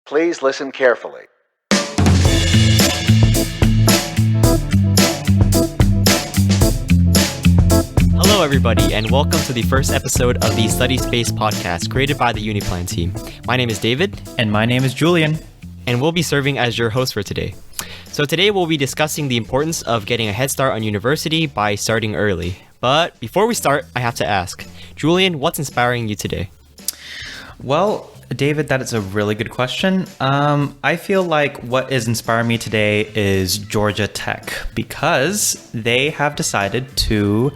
Please listen carefully. Hello, everybody, and welcome to the first episode of the Study Space podcast created by the UniPlan team. My name is David. And my name is Julian. And we'll be serving as your host for today. So today we'll be discussing the importance of getting a head start on university by starting early. But before we start, I have to ask, Julian, what's inspiring you today? Well, David, that is a really good question. I feel like what is inspiring me today is Georgia Tech, because they have decided to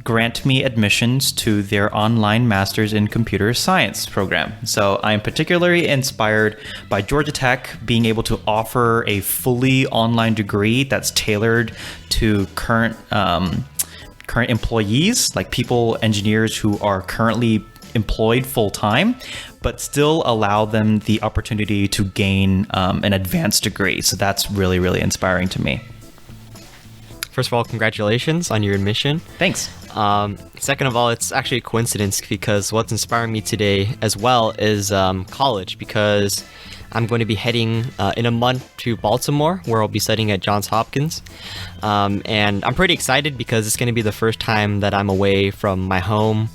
grant me admissions to their online Masters in Computer Science program. So I'm particularly inspired by Georgia Tech being able to offer a fully online degree that's tailored to current employees, like engineers who are currently employed full-time, but still allow them the opportunity to gain an advanced degree. So that's really, really inspiring to me. First of all, congratulations on your admission. Thanks. Second of all, it's actually a coincidence because what's inspiring me today as well is college, because I'm going to be heading in a month to Baltimore, where I'll be studying at Johns Hopkins. And I'm pretty excited because it's going to be the first time that I'm away from my home,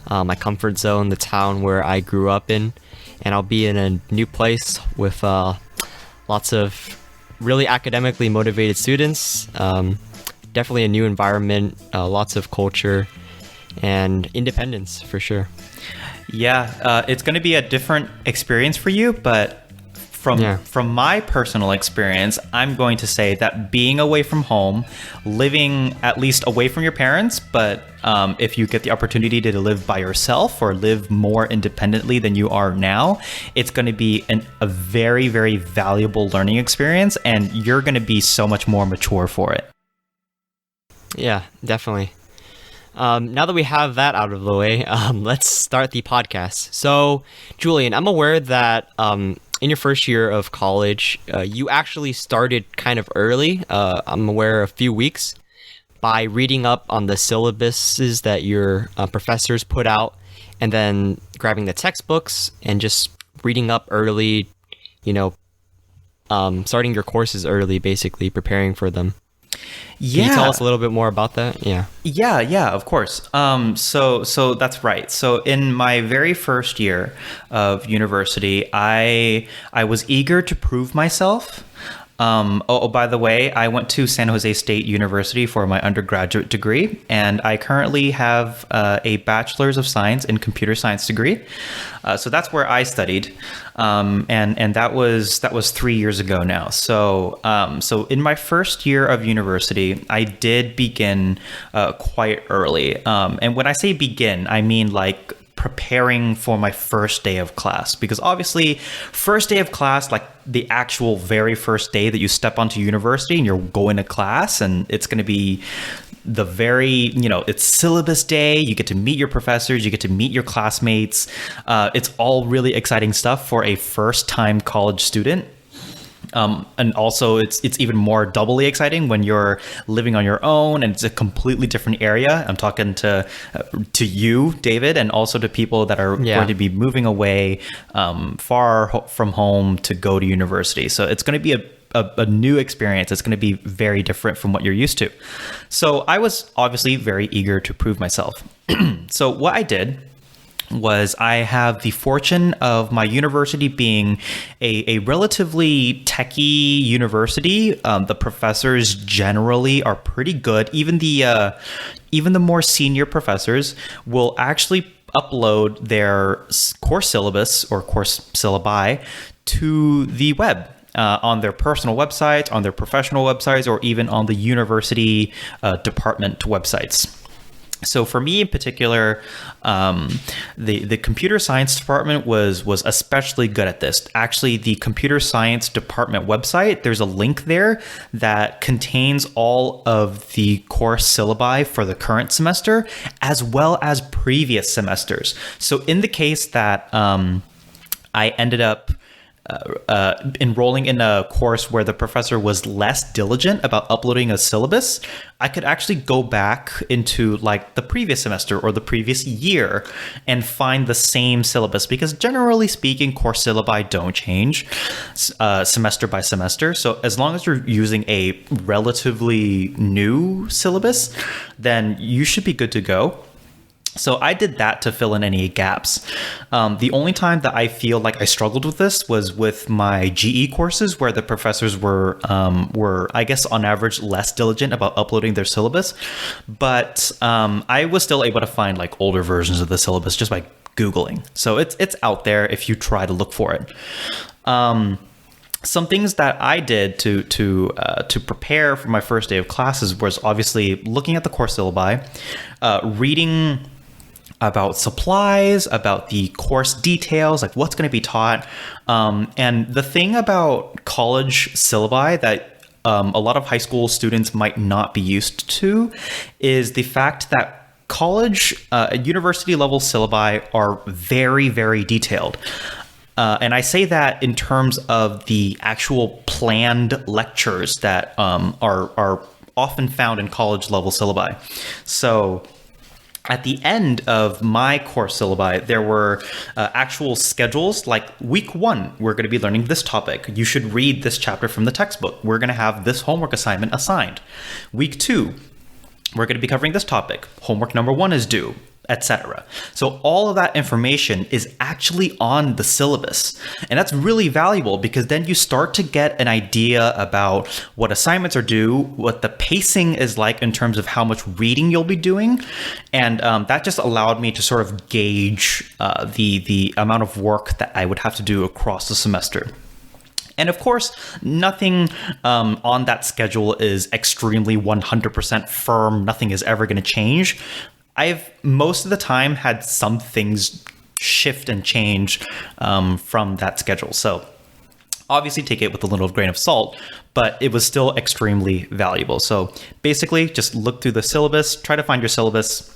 my comfort zone, the town where I grew up in. And I'll be in a new place with lots of really academically motivated students. Definitely a new environment, lots of culture and independence for sure. Yeah, it's going to be a different experience for you, but from my personal experience, I'm going to say that being away from home, living at least away from your parents, but if you get the opportunity to live by yourself or live more independently than you are now, it's going to be a very, very valuable learning experience, and you're going to be so much more mature for it. Yeah, definitely. Now that we have that out of the way, let's start the podcast. So, Julian, I'm aware that in your first year of college, you actually started kind of early. I'm aware a few weeks by reading up on the syllabuses that your professors put out, and then grabbing the textbooks and just reading up early, starting your courses early, basically preparing for them. Yeah. Can you tell us a little bit more about that? Yeah, of course. So that's right. So in my very first year of university, I was eager to prove myself. By the way, I went to San Jose State University for my undergraduate degree, and I currently have a Bachelor's of Science in Computer Science degree. So that's where I studied, and that was 3 years ago now. So in my first year of university, I did begin quite early. And when I say begin, I mean like preparing for my first day of class, because obviously first day of class, like the actual very first day that you step onto university and you're going to class, and it's going to be the very, it's syllabus day. You get to meet your professors, you get to meet your classmates. It's all really exciting stuff for a first time college student. And also it's even more doubly exciting when you're living on your own and it's a completely different area. I'm talking to you, David, and also to people that are going to be moving away far from home to go to university. So it's going to be a new experience. It's going to be very different from what you're used to. So I was obviously very eager to prove myself. So what I did was I have the fortune of my university being a relatively techie university. The professors generally are pretty good. Even the more senior professors will actually upload their course syllabus or course syllabi to the web. On their personal websites, on their professional websites, or even on the university department websites. So for me in particular, the computer science department was especially good at this. Actually, the computer science department website, there's a link there that contains all of the course syllabi for the current semester, as well as previous semesters. So in the case that I ended up enrolling in a course where the professor was less diligent about uploading a syllabus, I could actually go back into like the previous semester or the previous year and find the same syllabus, because generally speaking, course syllabi don't change semester by semester. So as long as you're using a relatively new syllabus, then you should be good to go. So I did that to fill in any gaps. The only time that I feel like I struggled with this was with my GE courses, where the professors were, I guess, on average, less diligent about uploading their syllabus. But I was still able to find like older versions of the syllabus just by Googling. So it's out there if you try to look for it. Some things that I did to prepare for my first day of classes was obviously looking at the course syllabi, reading about supplies, about the course details, like what's going to be taught. And the thing about college syllabi that a lot of high school students might not be used to is the fact that college, university level syllabi are very, very detailed. And I say that in terms of the actual planned lectures that are often found in college level syllabi. So at the end of my course syllabi, there were actual schedules, like week 1, we're going to be learning this topic. You should read this chapter from the textbook. We're going to have this homework assignment assigned. Week 2, we're going to be covering this topic. Homework number 1 is due, etc. So all of that information is actually on the syllabus. And that's really valuable, because then you start to get an idea about what assignments are due, what the pacing is like in terms of how much reading you'll be doing. And that just allowed me to sort of gauge the amount of work that I would have to do across the semester. And of course, nothing on that schedule is extremely 100% firm. Nothing is ever going to change. I've most of the time had some things shift and change from that schedule. So obviously take it with a little grain of salt, but it was still extremely valuable. So basically just look through the syllabus, try to find your syllabus,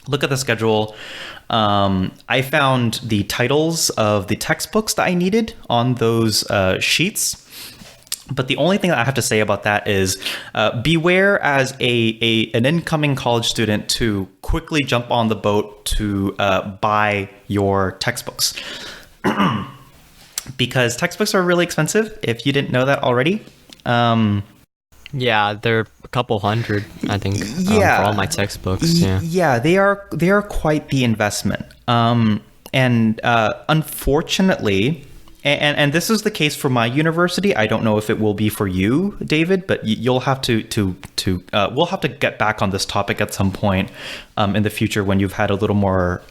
look at the schedule. I found the titles of the textbooks that I needed on those sheets. But the only thing that I have to say about that is beware as an incoming college student to quickly jump on the boat to buy your textbooks. Because textbooks are really expensive, if you didn't know that already. Yeah, they're a couple hundred, I think, for all my textbooks. Yeah, they are quite the investment. And unfortunately, and this is the case for my university. I don't know if it will be for you, David, but you'll have we'll have to get back on this topic at some point in the future when you've had a little more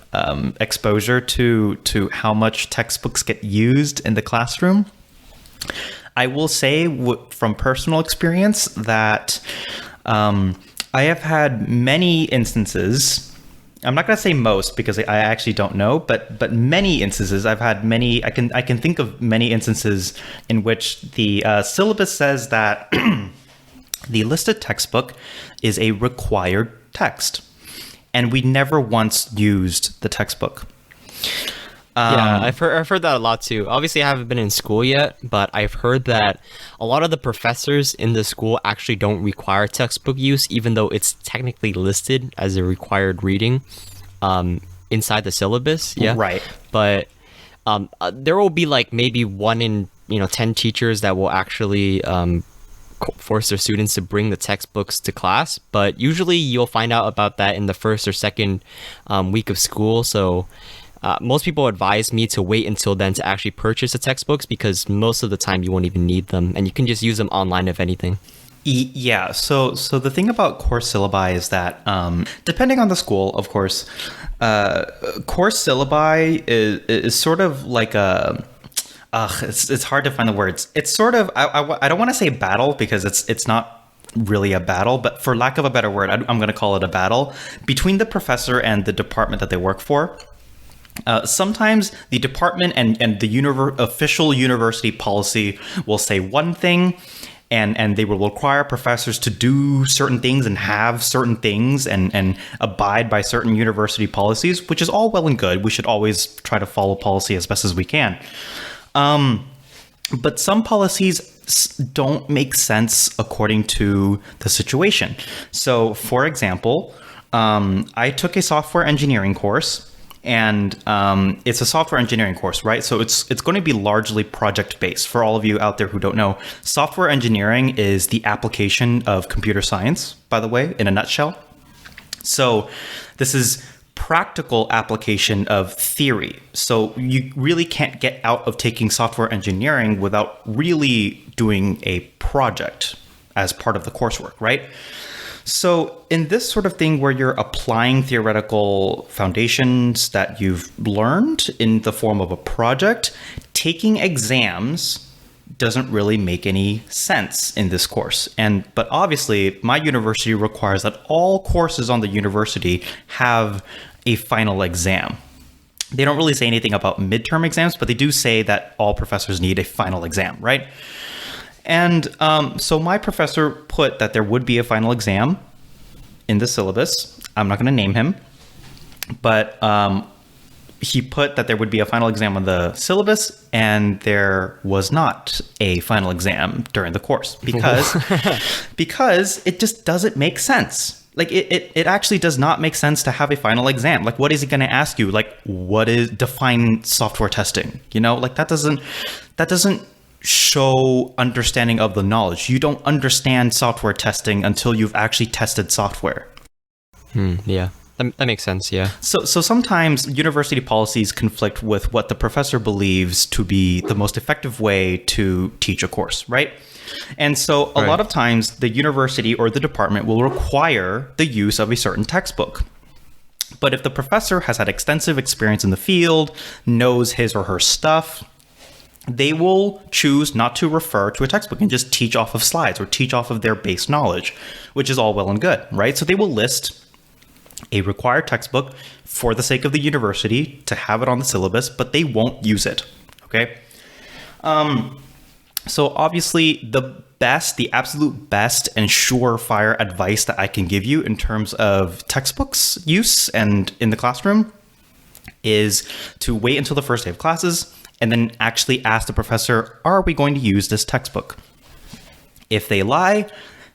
exposure to how much textbooks get used in the classroom. I will say from personal experience that I have had many instances. I'm not going to say most, because I actually don't know, but many instances. I've had many. I can think of many instances in which the syllabus says that the listed textbook is a required text, and we never once used the textbook. Yeah, I've heard that a lot too. Obviously, I haven't been in school yet, but I've heard that a lot of the professors in the school actually don't require textbook use, even though it's technically listed as a required reading inside the syllabus. Yeah, right. But there will be like maybe 1 in 10 teachers that will actually force their students to bring the textbooks to class. But usually, you'll find out about that in the first or second week of school. So most people advise me to wait until then to actually purchase the textbooks, because most of the time you won't even need them, and you can just use them online if anything. Yeah, so the thing about course syllabi is that depending on the school, of course, course syllabi is sort of like a it's hard to find the words. It's sort of I don't want to say battle, because it's not really a battle, but for lack of a better word, I'm going to call it a battle between the professor and the department that they work for. Sometimes the department and the official university policy will say one thing, and they will require professors to do certain things and have certain things and abide by certain university policies, which is all well and good. We should always try to follow policy as best as we can. But some policies don't make sense according to the situation. So, for example, I took a software engineering course, and it's a software engineering course, right? So it's going to be largely project based. For all of you out there who don't know, software engineering is the application of computer science, by the way, in a nutshell. So this is practical application of theory. So you really can't get out of taking software engineering without really doing a project as part of the coursework, right? So in this sort of thing where you're applying theoretical foundations that you've learned in the form of a project, taking exams doesn't really make any sense in this course. But obviously my university requires that all courses on the university have a final exam. They don't really say anything about midterm exams, but they do say that all professors need a final exam, right? And so my professor put that there would be a final exam in the syllabus. I'm not going to name him, but he put that there would be a final exam on the syllabus, and there was not a final exam during the course because it just doesn't make sense. Like it actually does not make sense to have a final exam. Like, what is he going to ask you? Like, define software testing? You know, like that doesn't show understanding of the knowledge. You don't understand software testing until you've actually tested software. Yeah, that makes sense. Yeah. So sometimes university policies conflict with what the professor believes to be the most effective way to teach a course, right? And so a lot of times the university or the department will require the use of a certain textbook. But if the professor has had extensive experience in the field, knows his or her stuff, they will choose not to refer to a textbook and just teach off of slides or teach off of their base knowledge, which is all well and good, right? So they will list a required textbook for the sake of the university to have it on the syllabus, but they won't use it, okay? So obviously the absolute best and surefire advice that I can give you in terms of textbooks use and in the classroom is to wait until the first day of classes and then actually ask the professor, are we going to use this textbook? If they lie,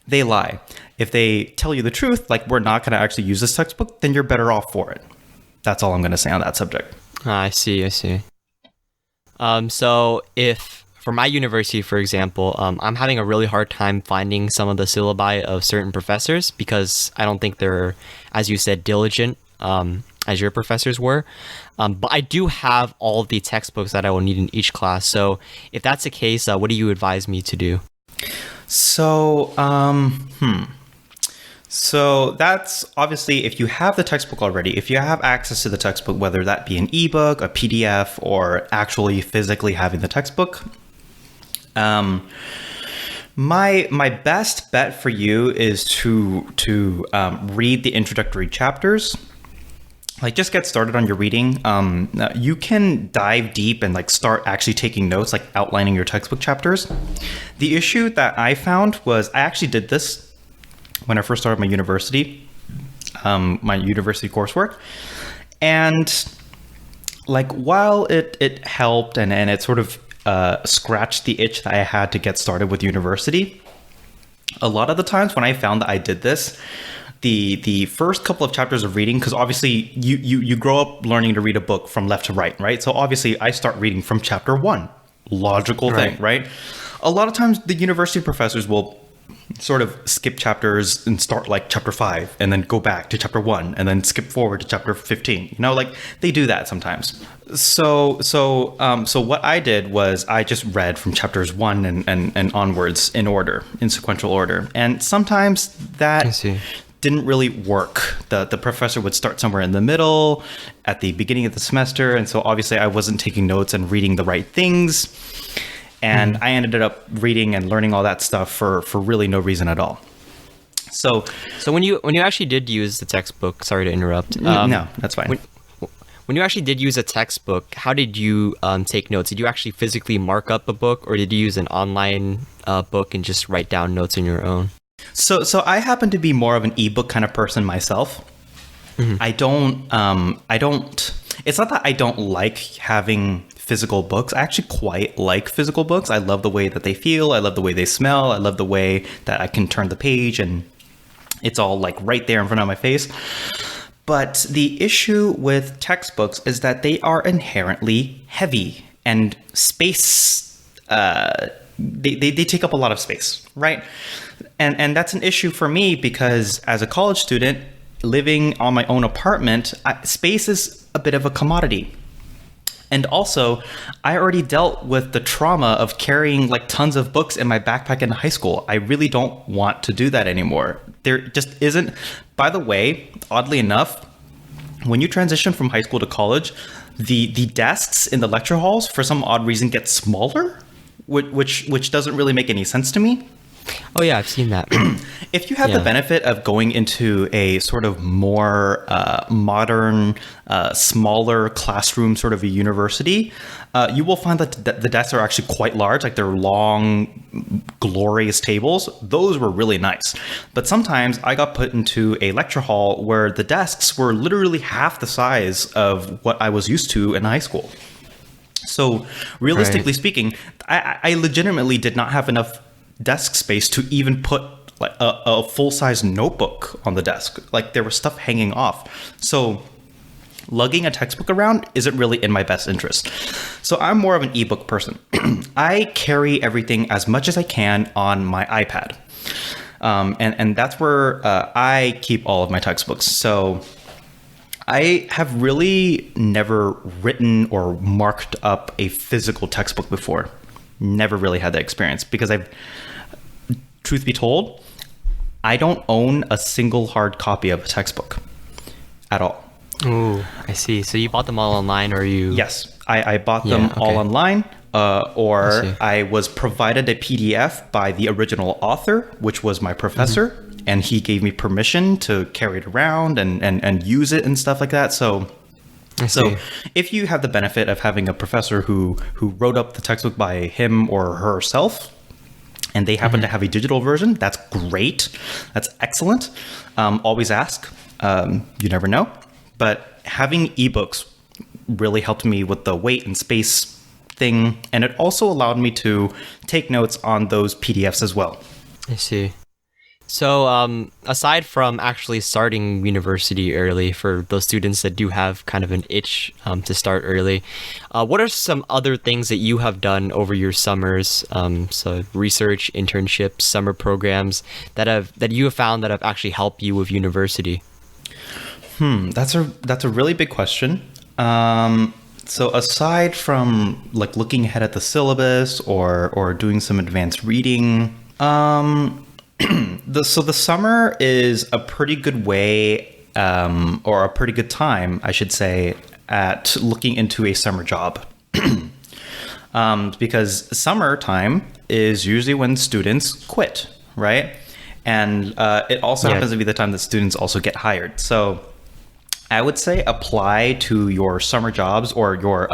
they lie. If they tell you the truth, like we're not going to actually use this textbook, then you're better off for it. That's all I'm going to say on that subject. I see. So if for my university, for example, I'm having a really hard time finding some of the syllabi of certain professors because I don't think they're, as you said, diligent as your professors were. But I do have all of the textbooks that I will need in each class. So if that's the case, what do you advise me to do? So, So that's obviously if you have the textbook already, if you have access to the textbook, whether that be an ebook, a PDF, or actually physically having the textbook, my best bet for you is to read the introductory chapters. Like, just get started on your reading. You can dive deep and like start actually taking notes, like outlining your textbook chapters. The issue that I found was I actually did this when I first started my university coursework. And like, while it helped and it sort of scratched the itch that I had to get started with university, a lot of the times when I found that I did this, the first couple of chapters of reading, because obviously you grow up learning to read a book from left to right? So obviously I start reading from chapter 1, logical thing, right? A lot of times the university professors will sort of skip chapters and start like chapter 5 and then go back to chapter 1 and then skip forward to chapter 15. Like they do that sometimes. So what I did was I just read from chapters 1 and onwards in sequential order. And sometimes that didn't really work. The professor would start somewhere in the middle at the beginning of the semester. And so obviously I wasn't taking notes and reading the right things. And I ended up reading and learning all that stuff for really no reason at all. So when you actually did use the textbook, sorry to interrupt. No, that's fine. When you actually did use a textbook, how did you take notes? Did you actually physically mark up a book, or did you use an online book and just write down notes on your own? So I happen to be more of an ebook kind of person myself. I don't It's not that I don't like having physical books. I actually quite like physical books. I love the way that they feel. I love the way they smell. I love the way that I can turn the page and it's all like right there in front of my face. But the issue with textbooks is that they are inherently heavy and space. They take up a lot of space, right? And that's an issue for me because as a college student living on my own apartment, space is a bit of a commodity. And also, I already dealt with the trauma of carrying like tons of books in my backpack in high school. I really don't want to do that anymore. There just isn't. By the way, oddly enough, when you transition from high school to college, the desks in the lecture halls for some odd reason get smaller, which doesn't really make any sense to me. Oh yeah, I've seen that. If you have the benefit of going into a sort of more modern, smaller classroom sort of a university, you will find that the desks are actually quite large, like they're long, glorious tables. Those were really nice. But sometimes I got put into a lecture hall where the desks were literally half the size of what I was used to in high school. So realistically speaking, I legitimately did not have enough desk space to even put like a full-size notebook on the desk. Like there was stuff hanging off. So lugging a textbook around isn't really in my best interest. So I'm more of an ebook person. I carry everything as much as I can on my iPad. And that's where I keep all of my textbooks. So I have really never written or marked up a physical textbook before. Never really had that experience because truth be told, I don't own a single hard copy of a textbook at all. Oh, I see. So you bought them all online or you? Yes, I bought them all online or I was provided a PDF by the original author, which was my professor, and he gave me permission to carry it around and use it and stuff like that. So if you have the benefit of having a professor who wrote up the textbook by him or herself, and they happen to have a digital version, that's great. That's excellent. Always ask. You never know. But having ebooks really helped me with the weight and space thing. And it also allowed me to take notes on those PDFs as well. I see. So aside from actually starting university early for those students that do have kind of an itch to start early, what are some other things that you have done over your summers? So research, internships, summer programs that you have found that have actually helped you with university? That's a really big question. So aside from like looking ahead at the syllabus or doing some advanced reading, so the summer is a pretty good way, or a pretty good time, I should say, at looking into a summer job. Because summertime is usually when students quit, right? And it also happens to be the time that students also get hired. So I would say apply to your summer jobs or your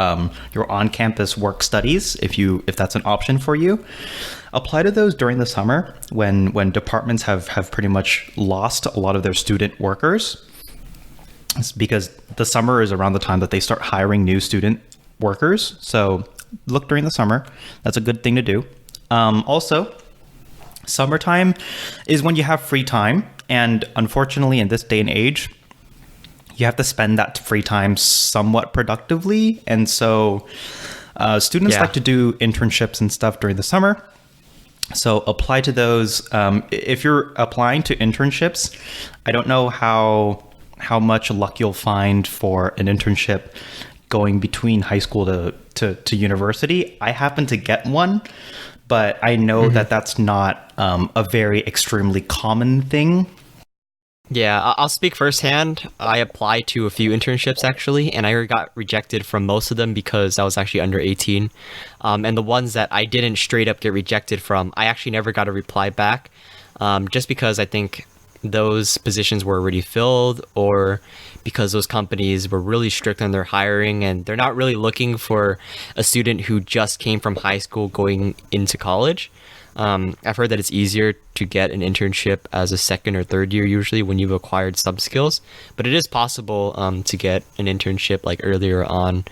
on-campus work studies if that's an option for you. Apply to those during the summer when departments have pretty much lost a lot of their student workers. It's because the summer is around the time that they start hiring new student workers. So look during the summer. That's a good thing to do. Also, summertime is when you have free time. And unfortunately, in this day and age, you have to spend that free time somewhat productively. And so students like to do internships and stuff during the summer. So apply to those. If you're applying to internships, I don't know how much luck you'll find for an internship going between high school to university. I happen to get one, but I know that that's not a very extremely common thing. Yeah, I'll speak firsthand. I applied to a few internships actually, and I got rejected from most of them because I was actually under 18. And the ones that I didn't straight up get rejected from, I actually never got a reply back, just because I think those positions were already filled, or because those companies were really strict on their hiring and they're not really looking for a student who just came from high school going into college. I've heard that it's easier to get an internship as a second or third year usually when you've acquired some skills, but it is possible to get an internship like earlier on.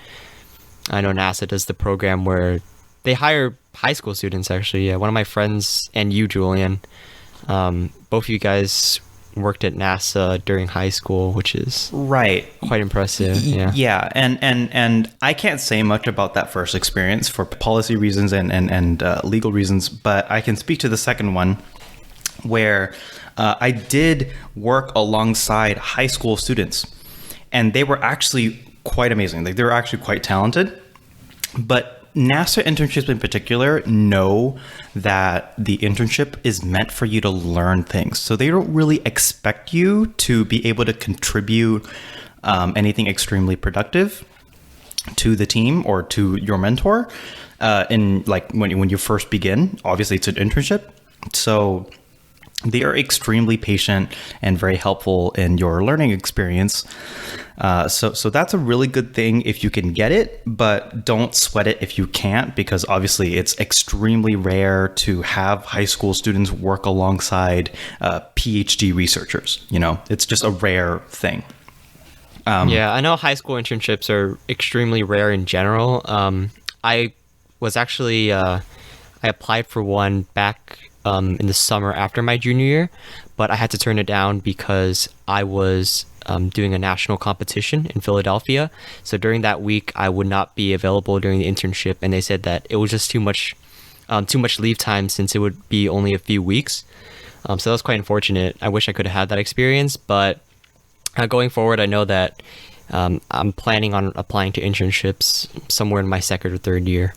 I know NASA does the program where they hire high school students actually. Yeah, one of my friends and you, Julian, both of you guys worked at NASA during high school, which is right, quite impressive. Yeah, and I can't say much about that first experience for policy reasons and legal reasons, but I can speak to the second one, where I did work alongside high school students, and they were actually quite amazing. Like, they were actually quite talented, but NASA internships in particular know that the internship is meant for you to learn things. So they don't really expect you to be able to contribute anything extremely productive to the team or to your mentor in like when you first begin. Obviously, it's an internship. So they are extremely patient and very helpful in your learning experience. So that's a really good thing if you can get it, but don't sweat it if you can't, because obviously it's extremely rare to have high school students work alongside PhD researchers. You know, it's just a rare thing. Yeah, I know high school internships are extremely rare in general. I was actually, I applied for one back in the summer after my junior year, but I had to turn it down because I was doing a national competition in Philadelphia. So during that week, I would not be available during the internship, and they said that it was just too much leave time since it would be only a few weeks. So that was quite unfortunate. I wish I could have had that experience, but going forward, I know that I'm planning on applying to internships somewhere in my second or third year.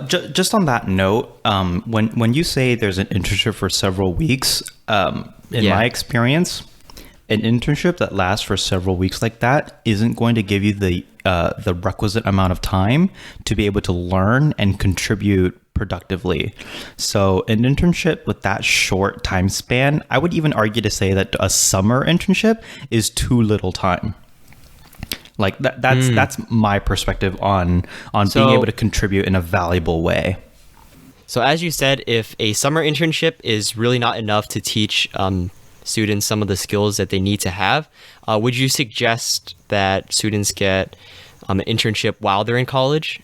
Just on that note, when you say there's an internship for several weeks, in my experience, an internship that lasts for several weeks like that isn't going to give you the requisite amount of time to be able to learn and contribute productively. So an internship with that short time span, I would even argue to say that a summer internship is too little time. Like that's my perspective on being able to contribute in a valuable way. So as you said, if a summer internship is really not enough to teach students some of the skills that they need to have, would you suggest that students get an internship while they're in college?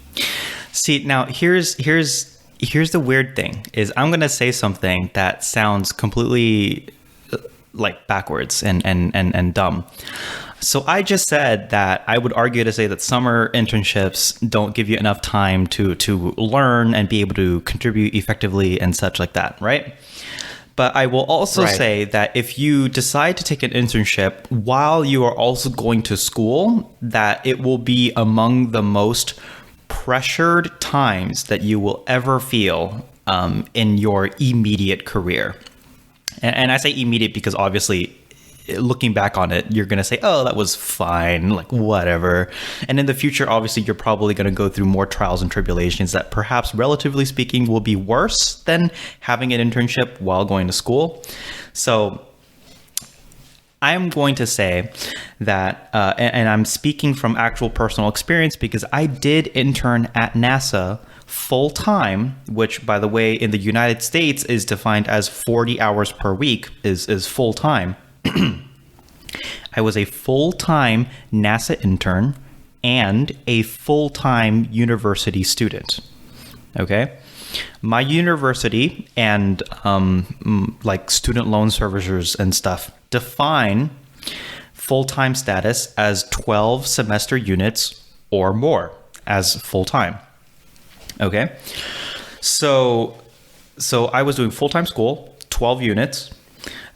See, now here's the weird thing is I'm going to say something that sounds completely like backwards and dumb. So I just said that I would argue to say that summer internships don't give you enough time to learn and be able to contribute effectively and such like that, right? But I will also say that if you decide to take an internship while you are also going to school, that it will be among the most pressured times that you will ever feel in your immediate career. And I say immediate because obviously, looking back on it, you're going to say, oh, that was fine, like whatever. And in the future, obviously, you're probably going to go through more trials and tribulations that perhaps, relatively speaking, will be worse than having an internship while going to school. So I'm going to say that, and I'm speaking from actual personal experience because I did intern at NASA full time, which, by the way, in the United States is defined as 40 hours per week is full time. I was a full-time NASA intern and a full-time university student. Okay. My university and like student loan servicers and stuff define full-time status as 12 semester units or more as full-time. Okay. So I was doing full-time school, 12 units.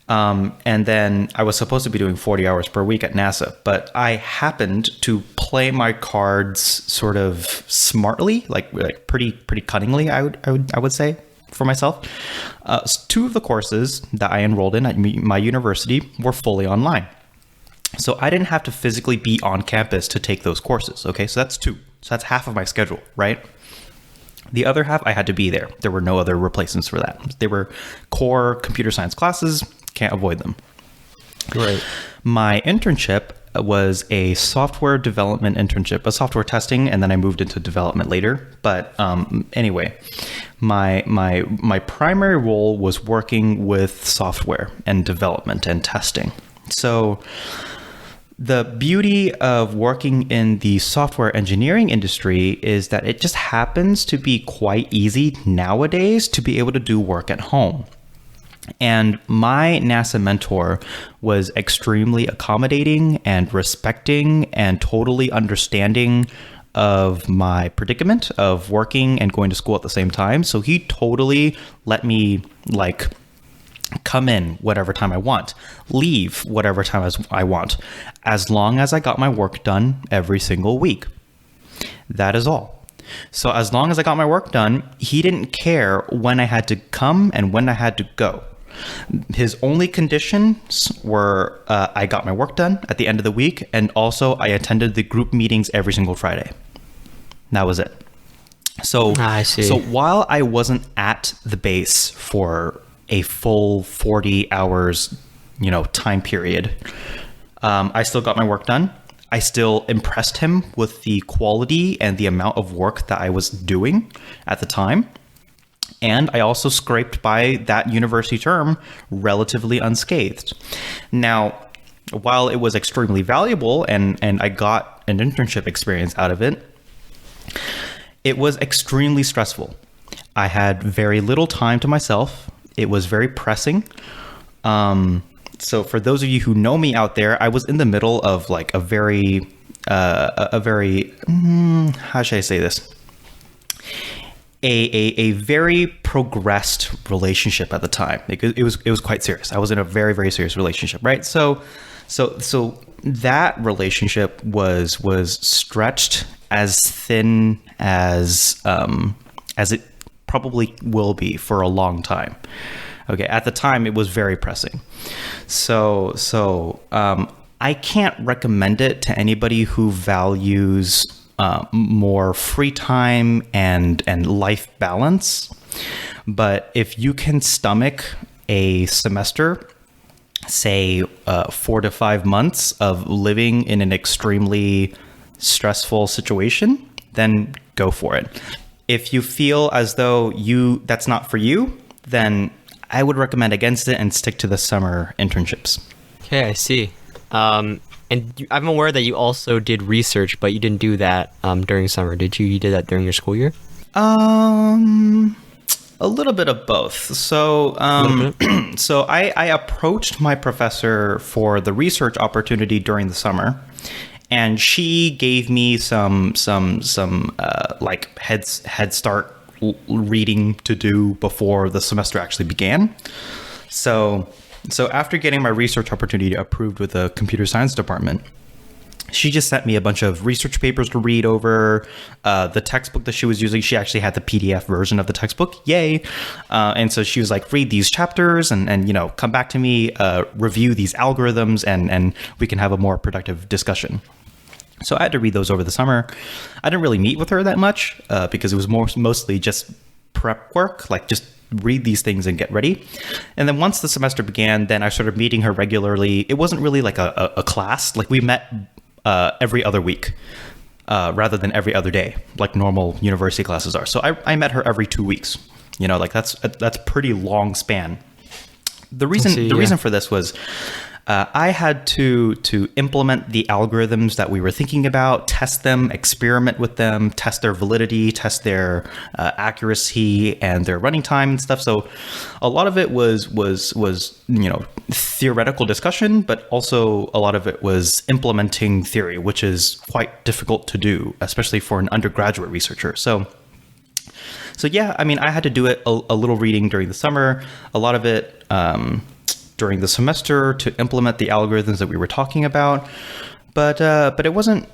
And then I was supposed to be doing 40 hours per week at NASA, but I happened to play my cards sort of smartly, like pretty cunningly, I would say for myself. Two of the courses that I enrolled in at my university were fully online. So I didn't have to physically be on campus to take those courses. Okay. So that's two. So that's half of my schedule, right? The other half, I had to be there. There were no other replacements for that. They were core computer science classes, Can't avoid them. Right. My internship was a software development internship, a software testing, and then I moved into development later. But anyway, my primary role was working with software and development and testing. So the beauty of working in the software engineering industry is that it just happens to be quite easy nowadays to be able to do work at home. And my NASA mentor was extremely accommodating and respecting and totally understanding of my predicament of working and going to school at the same time. So he totally let me like come in whatever time I want, leave whatever time I want, as long as I got my work done every single week. That is all. So as long as I got my work done, he didn't care when I had to come and when I had to go. His only conditions were I got my work done at the end of the week, and also I attended the group meetings every single Friday. That was it. So, I see. So while I wasn't at the base for a full 40 hours, time period, I still got my work done. I still impressed him with the quality and the amount of work that I was doing at the time. And I also scraped by that university term relatively unscathed. Now, while it was extremely valuable and I got an internship experience out of it, it was extremely stressful. I had very little time to myself. It was very pressing. So for those of you who know me out there, I was in the middle of like a very, how should I say this? A very progressed relationship at the time. It was quite serious. I was in a very, very serious relationship, right? So that relationship was stretched as thin as it probably will be for a long time. Okay, at the time it was very pressing. So I can't recommend it to anybody who values more free time and life balance. But if you can stomach a semester, say 4 to 5 months of living in an extremely stressful situation, then go for it. If you feel as though that's not for you, then I would recommend against it and stick to the summer internships. Okay, I see. I'm aware that you also did research, but you didn't do that during summer. Did you? You did that during your school year? A little bit of both. So, so I approached my professor for the research opportunity during the summer, and she gave me some like head start reading to do before the semester actually began. So after getting my research opportunity approved with the computer science department, she just sent me a bunch of research papers to read over. The textbook that she was using, she actually had the PDF version of the textbook. Yay. And so she was like, read these chapters and come back to me, review these algorithms, and we can have a more productive discussion. So I had to read those over the summer. I didn't really meet with her that much because it was mostly just prep work, like just read these things and get ready. And then once the semester began, then I started meeting her regularly. It wasn't really like a class. Like we met every other week rather than every other day, like normal university classes are. So I met her every 2 weeks. Like that's pretty long span. The reason for this was I had to implement the algorithms that we were thinking about, test them, experiment with them, test their validity, test their accuracy and their running time and stuff. So a lot of it was theoretical discussion, but also a lot of it was implementing theory, which is quite difficult to do, especially for an undergraduate researcher. So yeah, I mean, I had to do it a little reading during the summer, a lot of it during the semester to implement the algorithms that we were talking about, but it wasn't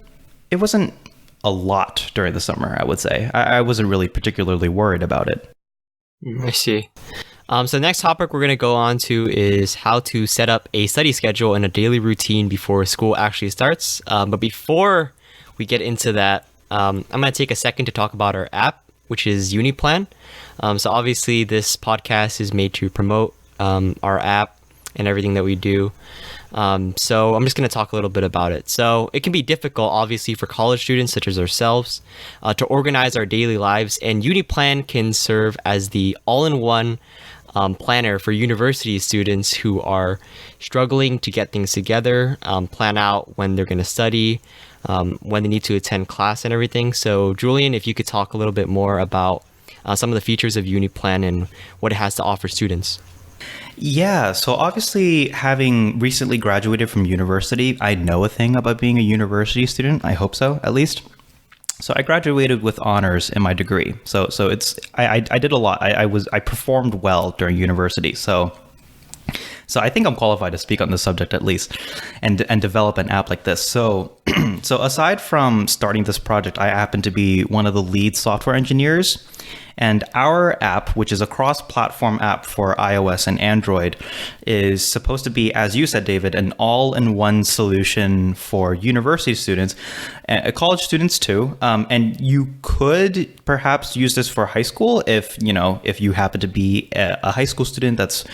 a lot during the summer. I would say I wasn't really particularly worried about it. I see. So the next topic we're going to go on to is how to set up a study schedule and a daily routine before school actually starts. But before we get into that, I'm going to take a second to talk about our app, which is UniPlan. So obviously this podcast is made to promote our app and everything that we do. So I'm just going to talk a little bit about it. So it can be difficult, obviously, for college students such as ourselves to organize our daily lives, and UniPlan can serve as the all-in-one planner for university students who are struggling to get things together, plan out when they're going to study, when they need to attend class and everything. So Julian, if you could talk a little bit more about some of the features of UniPlan and what it has to offer students. Yeah, so obviously, having recently graduated from university, I know a thing about being a university student. I hope so, at least. So I graduated with honors in my degree. So it's I did a lot. I performed well during university. So I think I'm qualified to speak on this subject at least, and develop an app like this. So aside from starting this project, I happen to be one of the lead software engineers. And our app, which is a cross-platform app for iOS and Android, is supposed to be, as you said, David, an all-in-one solution for university students, college students too. And you could perhaps use this for high school if you happen to be a high school student that's,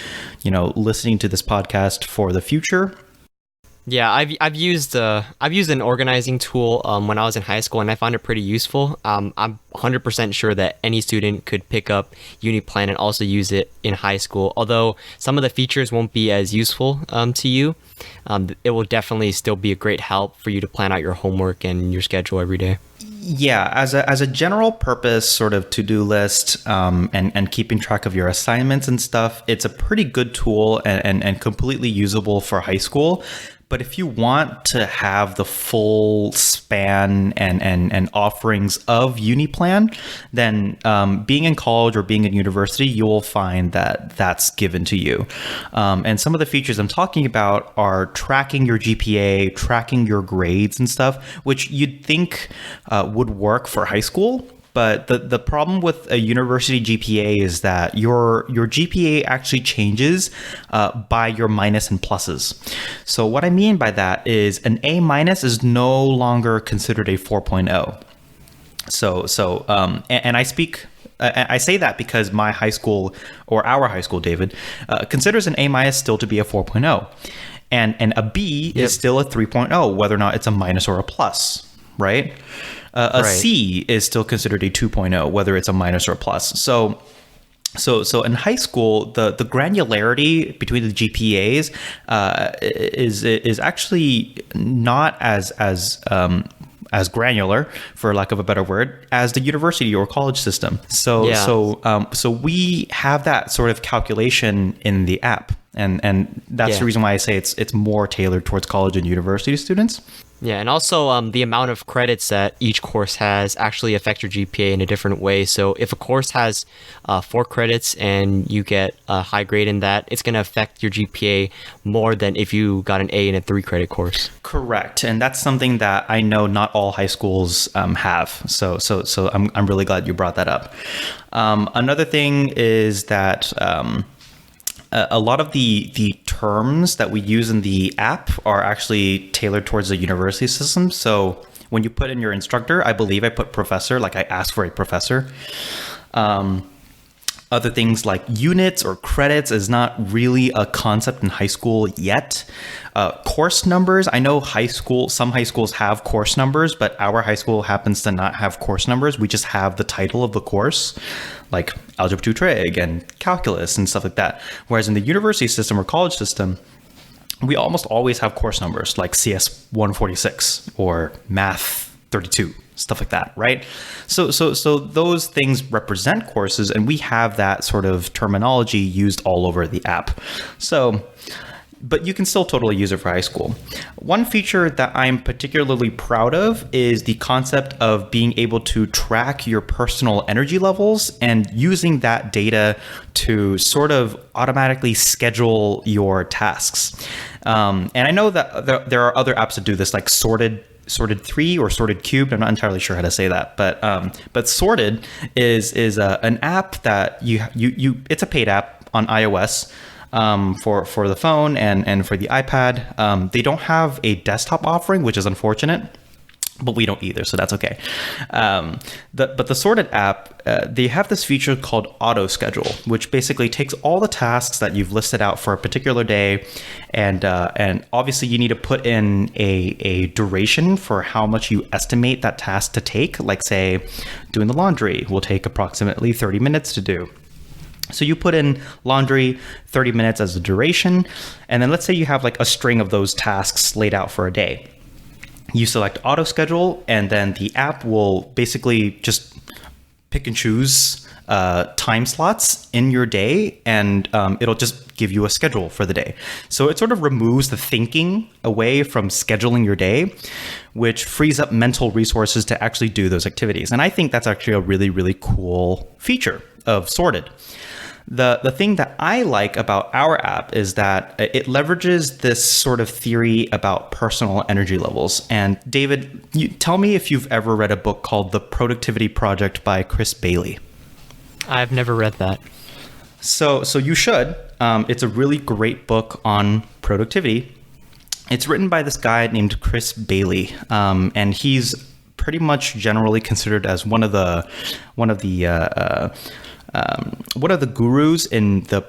listening to this podcast for the future. Yeah, I've used an organizing tool when I was in high school, and I found it pretty useful. I'm 100% sure that any student could pick up UniPlan and also use it in high school. Although some of the features won't be as useful to you, it will definitely still be a great help for you to plan out your homework and your schedule every day. Yeah, as a general purpose sort of to-do list and keeping track of your assignments and stuff, it's a pretty good tool and completely usable for high school. But if you want to have the full span and offerings of UniPlan, then being in college or being in university, you will find that that's given to you. And some of the features I'm talking about are tracking your GPA, tracking your grades and stuff, which you'd think would work for high school. But the problem with a university GPA is that your GPA actually changes by your minus and pluses. So what I mean by that is an A minus is no longer considered a 4.0. And I say that because my high school, or our high school, David, considers an A minus still to be a 4.0. And a B is still a 3.0, whether or not it's a minus or a plus, right? Right. C is still considered a 2.0, whether it's a minus or a plus. So in high school, the granularity between the GPAs is actually not as granular, for lack of a better word, as the university or college system. So we have that sort of calculation in the app, and that's the reason why I say it's more tailored towards college and university students. Yeah, and also the amount of credits that each course has actually affect your GPA in a different way. So if a course has 4 credits and you get a high grade in that, it's going to affect your GPA more than if you got an A in a 3-credit course. Correct, and that's something that I know not all high schools have. So I'm really glad you brought that up. Another thing is that a lot of the terms that we use in the app are actually tailored towards the university system. So when you put in your instructor, I believe I put professor, like I asked for a professor. Other things like units or credits is not really a concept in high school yet. Course numbers, I know some high schools have course numbers, but our high school happens to not have course numbers. We just have the title of the course, like Algebra 2 Trig and Calculus and stuff like that. Whereas in the university system or college system, we almost always have course numbers like CS 146 or Math 32. Stuff like that, right? So those things represent courses, and we have that sort of terminology used all over the app. But you can still totally use it for high school. One feature that I'm particularly proud of is the concept of being able to track your personal energy levels and using that data to sort of automatically schedule your tasks. And I know that there are other apps that do this, like Sorted 3 or Sorted Cubed. I'm not entirely sure how to say that, but Sorted is an app that you it's a paid app on iOS. For the phone and for the iPad. They don't have a desktop offering, which is unfortunate. but we don't either, so that's okay. But the Sorted app, they have this feature called auto schedule, which basically takes all the tasks that you've listed out for a particular day, and obviously you need to put in a duration for how much you estimate that task to take. Like, say, doing the laundry will take approximately 30 minutes to do. So you put in laundry, 30 minutes as the duration, and then let's say you have like a string of those tasks laid out for a day. You select auto schedule, and then the app will basically just pick and choose time slots in your day, and it'll just give you a schedule for the day. So it sort of removes the thinking away from scheduling your day, which frees up mental resources to actually do those activities. And I think that's actually a really, really cool feature of Sorted. The thing that I like about our app is that it leverages this sort of theory about personal energy levels. And David, tell me if you've ever read a book called The Productivity Project by Chris Bailey. I've never read that. So you should. It's a really great book on productivity. It's written by this guy named Chris Bailey, and he's pretty much generally considered as one of the gurus in the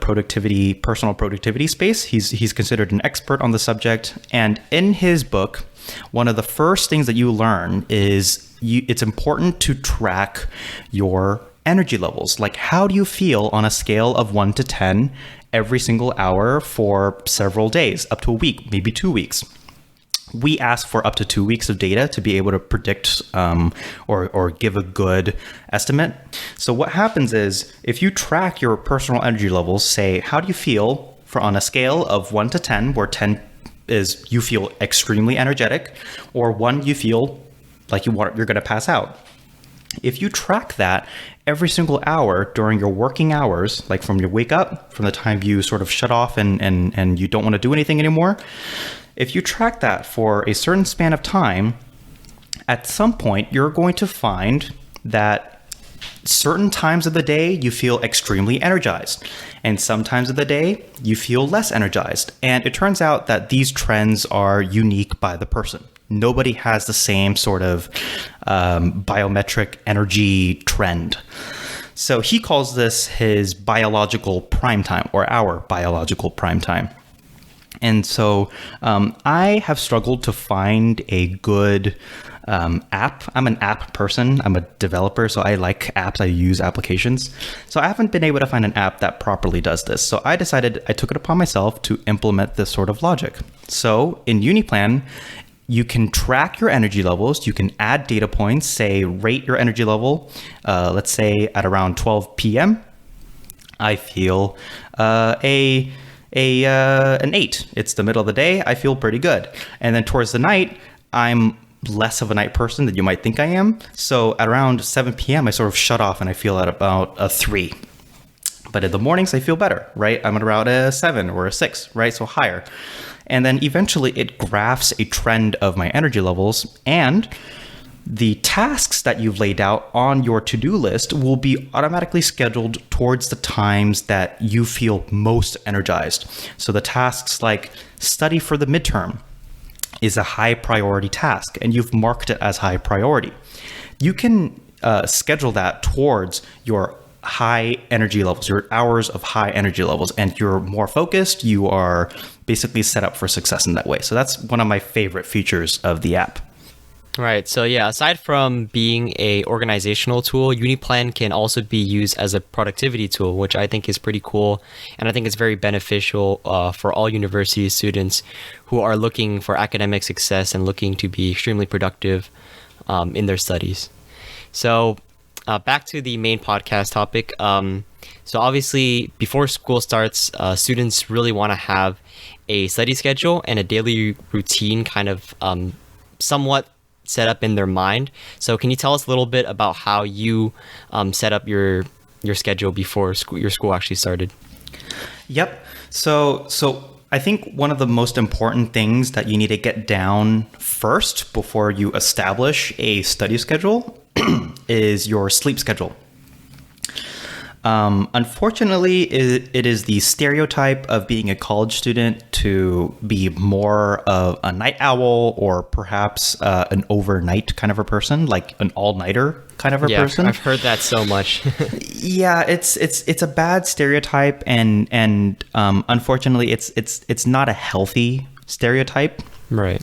personal productivity space. He's considered an expert on the subject. And in his book, one of the first things that you learn is it's important to track your energy levels. Like, how do you feel on a scale of 1 to 10 every single hour for several days, up to a week, maybe 2 weeks? We ask for up to 2 weeks of data to be able to predict or give a good estimate. So what happens is, if you track your personal energy levels, say, how do you feel on a scale of 1 to 10, where 10 is you feel extremely energetic, or 1 you feel like you're going to pass out. If you track that every single hour during your working hours, like from your wake up, from the time you sort of shut off and you don't want to do anything anymore, if you track that for a certain span of time, at some point, you're going to find that certain times of the day you feel extremely energized, and some times of the day you feel less energized. And it turns out that these trends are unique by the person. Nobody has the same sort of biometric energy trend. So he calls this his biological prime time, or our biological prime time. And so I have struggled to find a good app. I'm an app person. I'm a developer, so I like apps. I use applications. So I haven't been able to find an app that properly does this. So I took it upon myself to implement this sort of logic. So in UniPlan, you can track your energy levels. You can add data points, say rate your energy level. Let's say at around 12 p.m., I feel an 8. It's the middle of the day. I feel pretty good. And then towards the night, I'm less of a night person than you might think I am. So at around 7 p.m., I sort of shut off and I feel at about a 3. But in the mornings, I feel better, right? I'm at around a 7 or a 6, right? So higher. And then eventually it graphs a trend of my energy levels, and the tasks that you've laid out on your to-do list will be automatically scheduled towards the times that you feel most energized. So the tasks like study for the midterm is a high priority task, and you've marked it as high priority. You can schedule that towards your high energy levels, your hours of high energy levels, and you're more focused. You are basically set up for success in that way. So that's one of my favorite features of the app. Right. So yeah, aside from being a organizational tool, UniPlan can also be used as a productivity tool, which I think is pretty cool. And I think it's very beneficial for all university students who are looking for academic success and looking to be extremely productive in their studies. So back to the main podcast topic. So obviously, before school starts, students really want to have a study schedule and a daily routine kind of somewhat set up in their mind. So can you tell us a little bit about how you set up your schedule before your school actually started? Yep. So I think one of the most important things that you need to get down first before you establish a study schedule is your sleep schedule. Unfortunately, it is the stereotype of being a college student to be more of a night owl or perhaps an overnight kind of a person, like an all-nighter kind of a person. I've heard that so much. Yeah, it's a bad stereotype, and unfortunately, it's not a healthy stereotype. Right.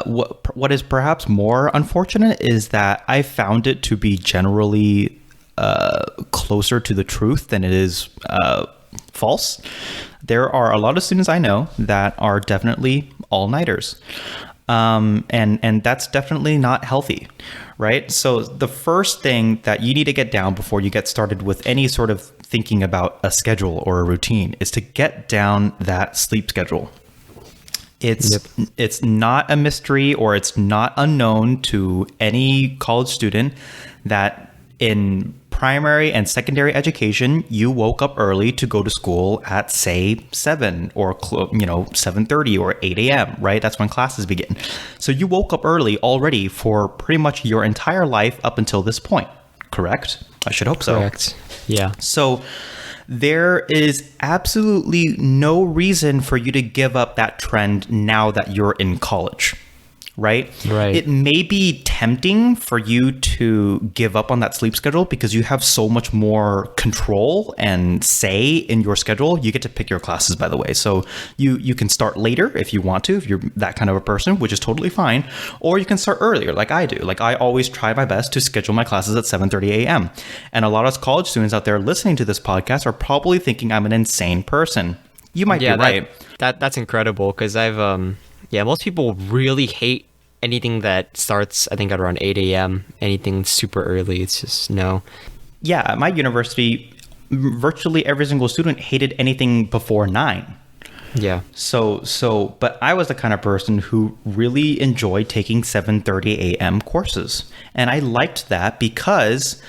What is perhaps more unfortunate is that I found it to be generally closer to the truth than it is false. There are a lot of students I know that are definitely all-nighters, and that's definitely not healthy, right? So the first thing that you need to get down before you get started with any sort of thinking about a schedule or a routine is to get down that sleep schedule. It's not a mystery, or it's not unknown to any college student that in primary and secondary education, you woke up early to go to school at, say, 7 or 7:30 or 8 a.m., right? That's when classes begin. So you woke up early already for pretty much your entire life up until this point, correct? I should hope so. Correct. Yeah. So there is absolutely no reason for you to give up that trend now that you're in college, right? Right. It may be tempting for you to give up on that sleep schedule because you have so much more control and say in your schedule. You get to pick your classes, by the way. So you can start later if you want to, if you're that kind of a person, which is totally fine. Or you can start earlier like I do. Like I always try my best to schedule my classes at 7:30 a.m. And a lot of college students out there listening to this podcast are probably thinking I'm an insane person. You might be right. That's incredible because most people really hate anything that starts, I think, at around 8 a.m. Anything super early, it's just no. Yeah, at my university, virtually every single student hated anything before 9. Yeah. But I was the kind of person who really enjoyed taking 7:30 a.m. courses. And I liked that because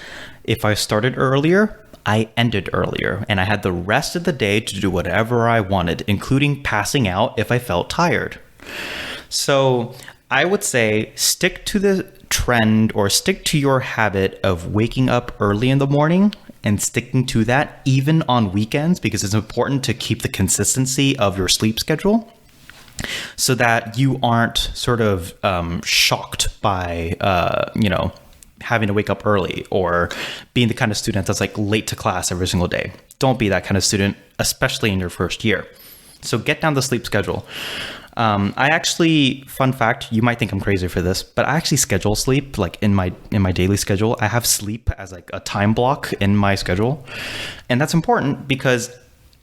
if I started earlier, I ended earlier. And I had the rest of the day to do whatever I wanted, including passing out if I felt tired. So I would say stick to the trend or stick to your habit of waking up early in the morning and sticking to that even on weekends, because it's important to keep the consistency of your sleep schedule so that you aren't sort of shocked by, having to wake up early or being the kind of student that's like late to class every single day. Don't be that kind of student, especially in your first year. So get down the sleep schedule. I actually, fun fact, you might think I'm crazy for this, but I actually schedule sleep like in my daily schedule. I have sleep as like a time block in my schedule. And that's important because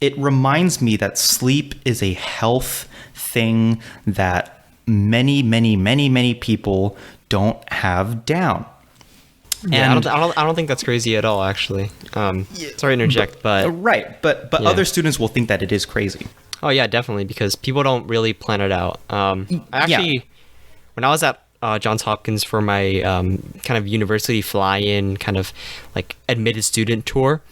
it reminds me that sleep is a health thing that many, many, many, many people don't have down. Yeah, and I don't think that's crazy at all, actually. Sorry to interject, but right, but yeah. Other students will think that it is crazy. Oh yeah, definitely, because people don't really plan it out. When I was at Johns Hopkins for my kind of university fly-in, kind of like admitted student tour,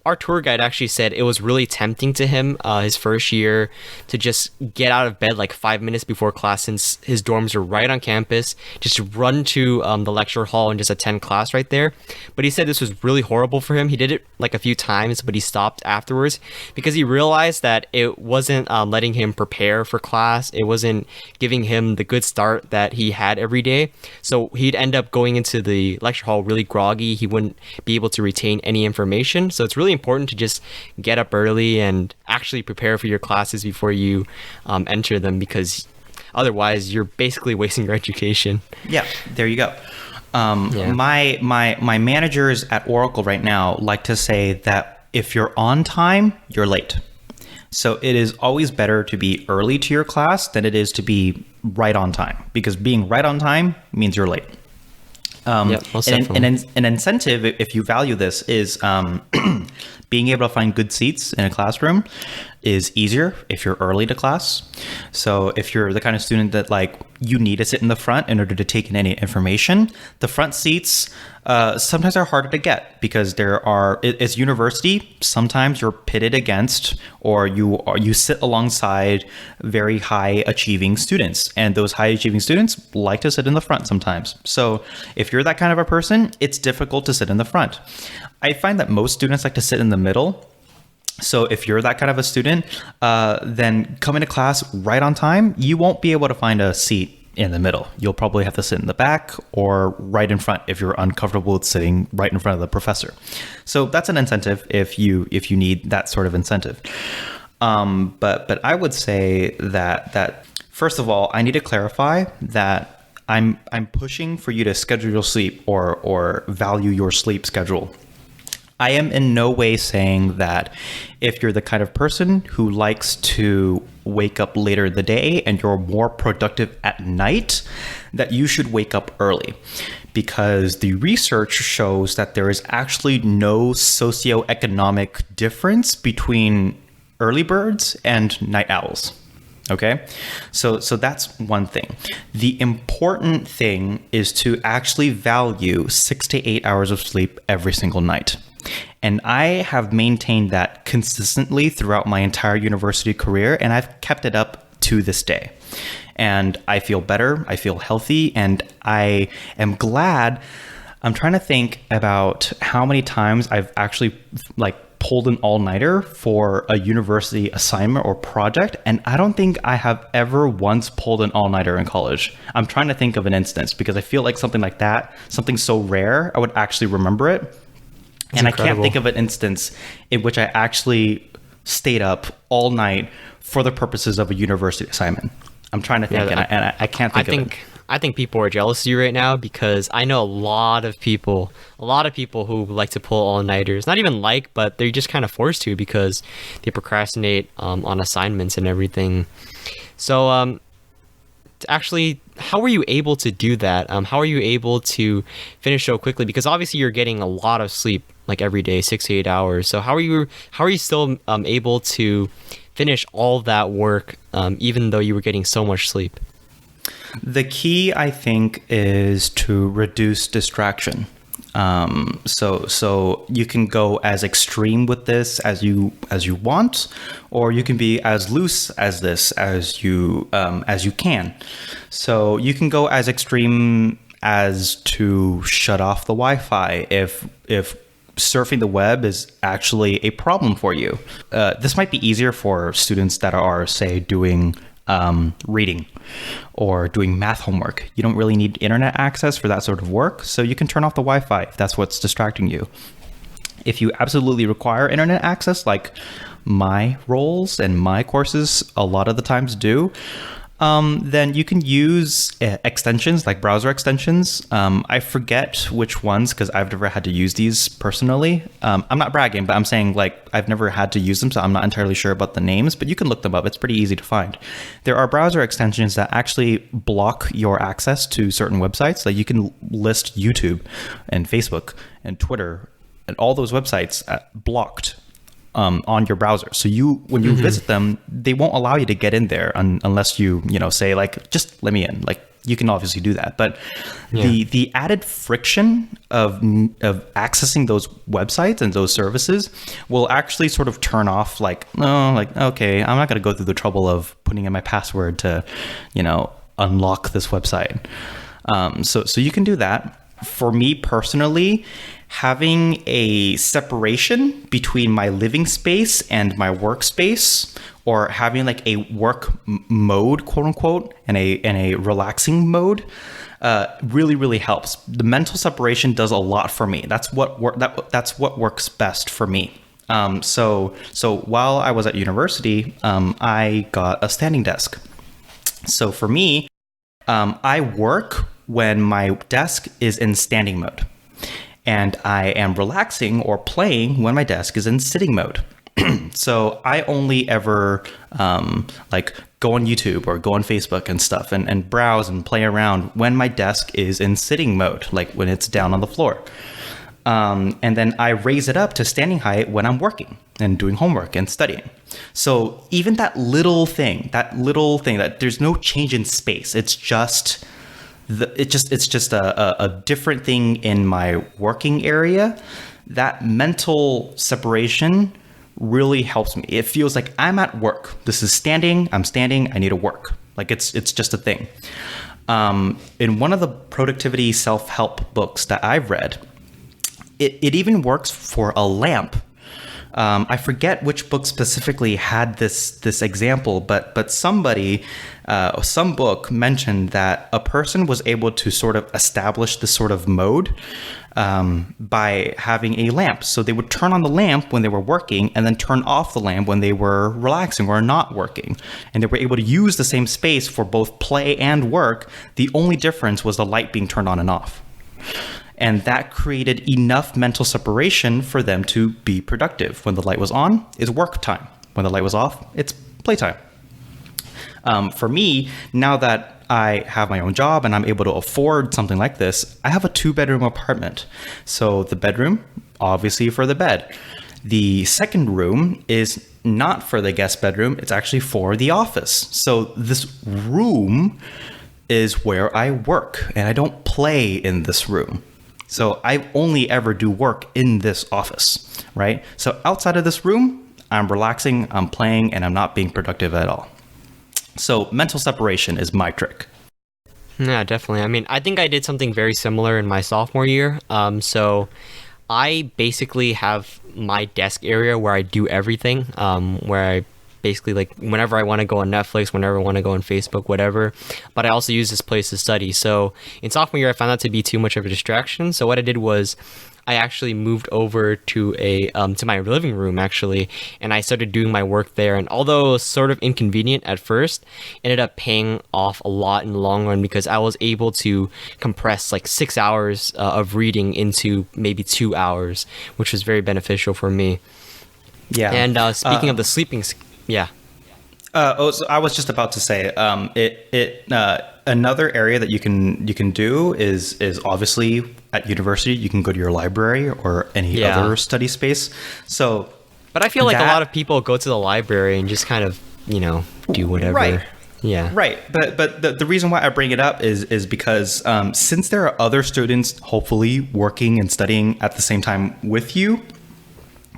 our tour guide actually said it was really tempting to him his first year to just get out of bed like 5 minutes before class, since his dorms are right on campus, just run to the lecture hall and just attend class right there. But he said this was really horrible for him. He did it like a few times, but he stopped afterwards because he realized that it wasn't letting him prepare for class. It wasn't giving him the good start that he had every day. So he'd end up going into the lecture hall really groggy. He wouldn't be able to retain any information. So it's really important to just get up early and actually prepare for your classes before you enter them, because otherwise you're basically wasting your education. Yeah, there you go. My managers at Oracle right now like to say that if you're on time, you're late. So it is always better to be early to your class than it is to be right on time, because being right on time means you're late. An incentive, if you value this, is being able to find good seats in a classroom is easier if you're early to class. So if you're the kind of student that like you need to sit in the front in order to take in any information, the front seats sometimes are harder to get because it's university. Sometimes you're pitted against, or you sit alongside very high achieving students, and those high achieving students like to sit in the front sometimes. So if you're that kind of a person, it's difficult to sit in the front. I find that most students like to sit in the middle. So if you're that kind of a student, then coming to class right on time, you won't be able to find a seat in the middle. You'll probably have to sit in the back or right in front if you're uncomfortable with sitting right in front of the professor. So that's an incentive if you need that sort of incentive. But I would say that first of all, I need to clarify that I'm pushing for you to schedule your sleep or value your sleep schedule. I am in no way saying that if you're the kind of person who likes to wake up later in the day and you're more productive at night, that you should wake up early, because the research shows that there is actually no socioeconomic difference between early birds and night owls. Okay, so that's one thing. The important thing is to actually value 6 to 8 hours of sleep every single night. And I have maintained that consistently throughout my entire university career, and I've kept it up to this day. And I feel better, I feel healthy, and I am glad. I'm trying to think about how many times I've actually pulled an all-nighter for a university assignment or project, and I don't think I have ever once pulled an all-nighter in college. I'm trying to think of an instance because I feel like something like that, something so rare, I would actually remember it. That's and incredible. I can't think of an instance in which I actually stayed up all night for the purposes of a university assignment. I'm trying to think, and I can't think of it. I think people are jealous of you right now, because I know a lot of people who like to pull all-nighters. Not even but they're just kind of forced to because they procrastinate on assignments and everything. So actually, how were you able to do that? How are you able to finish so quickly? Because obviously you're getting a lot of sleep like every day, 6 to 8 hours. So how are you still able to finish all that work even though you were getting so much sleep? The key, I think, is to reduce distraction. So you can go as extreme with this as you want, or you can be as loose as this as you can. So you can go as extreme as to shut off the Wi-Fi if surfing the web is actually a problem for you. This might be easier for students that are, say, doing reading or doing math homework. You don't really need internet access for that sort of work, so you can turn off the Wi-Fi if that's what's distracting you. If you absolutely require internet access, like my roles and my courses a lot of the times do, then you can use extensions like browser extensions. I forget which ones because I've never had to use these personally. I'm not bragging, but I'm saying I've never had to use them, so I'm not entirely sure about the names, but you can look them up. It's pretty easy to find. There are browser extensions that actually block your access to certain websites. Like you can list YouTube and Facebook and Twitter and all those websites blocked on your browser. So when you visit them, they won't allow you to get in there unless you say just let me in. You can obviously do that, but the added friction of accessing those websites and those services will actually sort of turn off okay, I'm not going to go through the trouble of putting in my password to unlock this website. So you can do that. For me personally, having a separation between my living space and my workspace, or having a work mode, quote unquote, and a relaxing mode, really, really helps. The mental separation does a lot for me. That's what works best for me. So while I was at university, I got a standing desk. So for me, I work when my desk is in standing mode, and I am relaxing or playing when my desk is in sitting mode. So I only ever go on YouTube or go on Facebook and stuff and browse and play around when my desk is in sitting mode, when it's down on the floor. And then I raise it up to standing height when I'm working and doing homework and studying. So even that little thing that there's no change in space. It's just a different thing in my working area. That mental separation really helps me. It feels like I'm at work. This is standing. I'm standing. I need to work. Like it's just a thing. In one of the productivity self-help books that I've read, it even works for a lamp. I forget which book specifically had this example, but some book mentioned that a person was able to sort of establish this sort of mode by having a lamp. So they would turn on the lamp when they were working and then turn off the lamp when they were relaxing or not working. And they were able to use the same space for both play and work. The only difference was the light being turned on and off. And that created enough mental separation for them to be productive. When the light was on, it's work time. When the light was off, it's playtime. For me, now that I have my own job and I'm able to afford something like this, I have a 2-bedroom apartment. So the bedroom, obviously for the bed. The second room is not for the guest bedroom. It's actually for the office. So this room is where I work, and I don't play in this room. So I only ever do work in this office, right? So outside of this room, I'm relaxing, I'm playing, and I'm not being productive at all. So mental separation is my trick. Yeah, definitely. I mean, I think I did something very similar in my sophomore year. So I basically have my desk area where I do everything, where I basically, like, whenever I want to go on Netflix, whenever I want to go on Facebook, whatever. But I also use this place to study. So in sophomore year, I found that to be too much of a distraction. So what I did was I actually moved over to to my living room, actually, and I started doing my work there. And although it was sort of inconvenient at first, it ended up paying off a lot in the long run because I was able to compress like 6 hours of reading into maybe 2 hours, which was very beneficial for me. Yeah. And speaking of the sleeping, yeah. So I was just about to say, another area that you can do is obviously at university. You can go to your library or any other study space. So, but I feel like a lot of people go to the library and just kind of, do whatever. Right. Yeah. Right. But the reason why I bring it up is because since there are other students hopefully working and studying at the same time with you,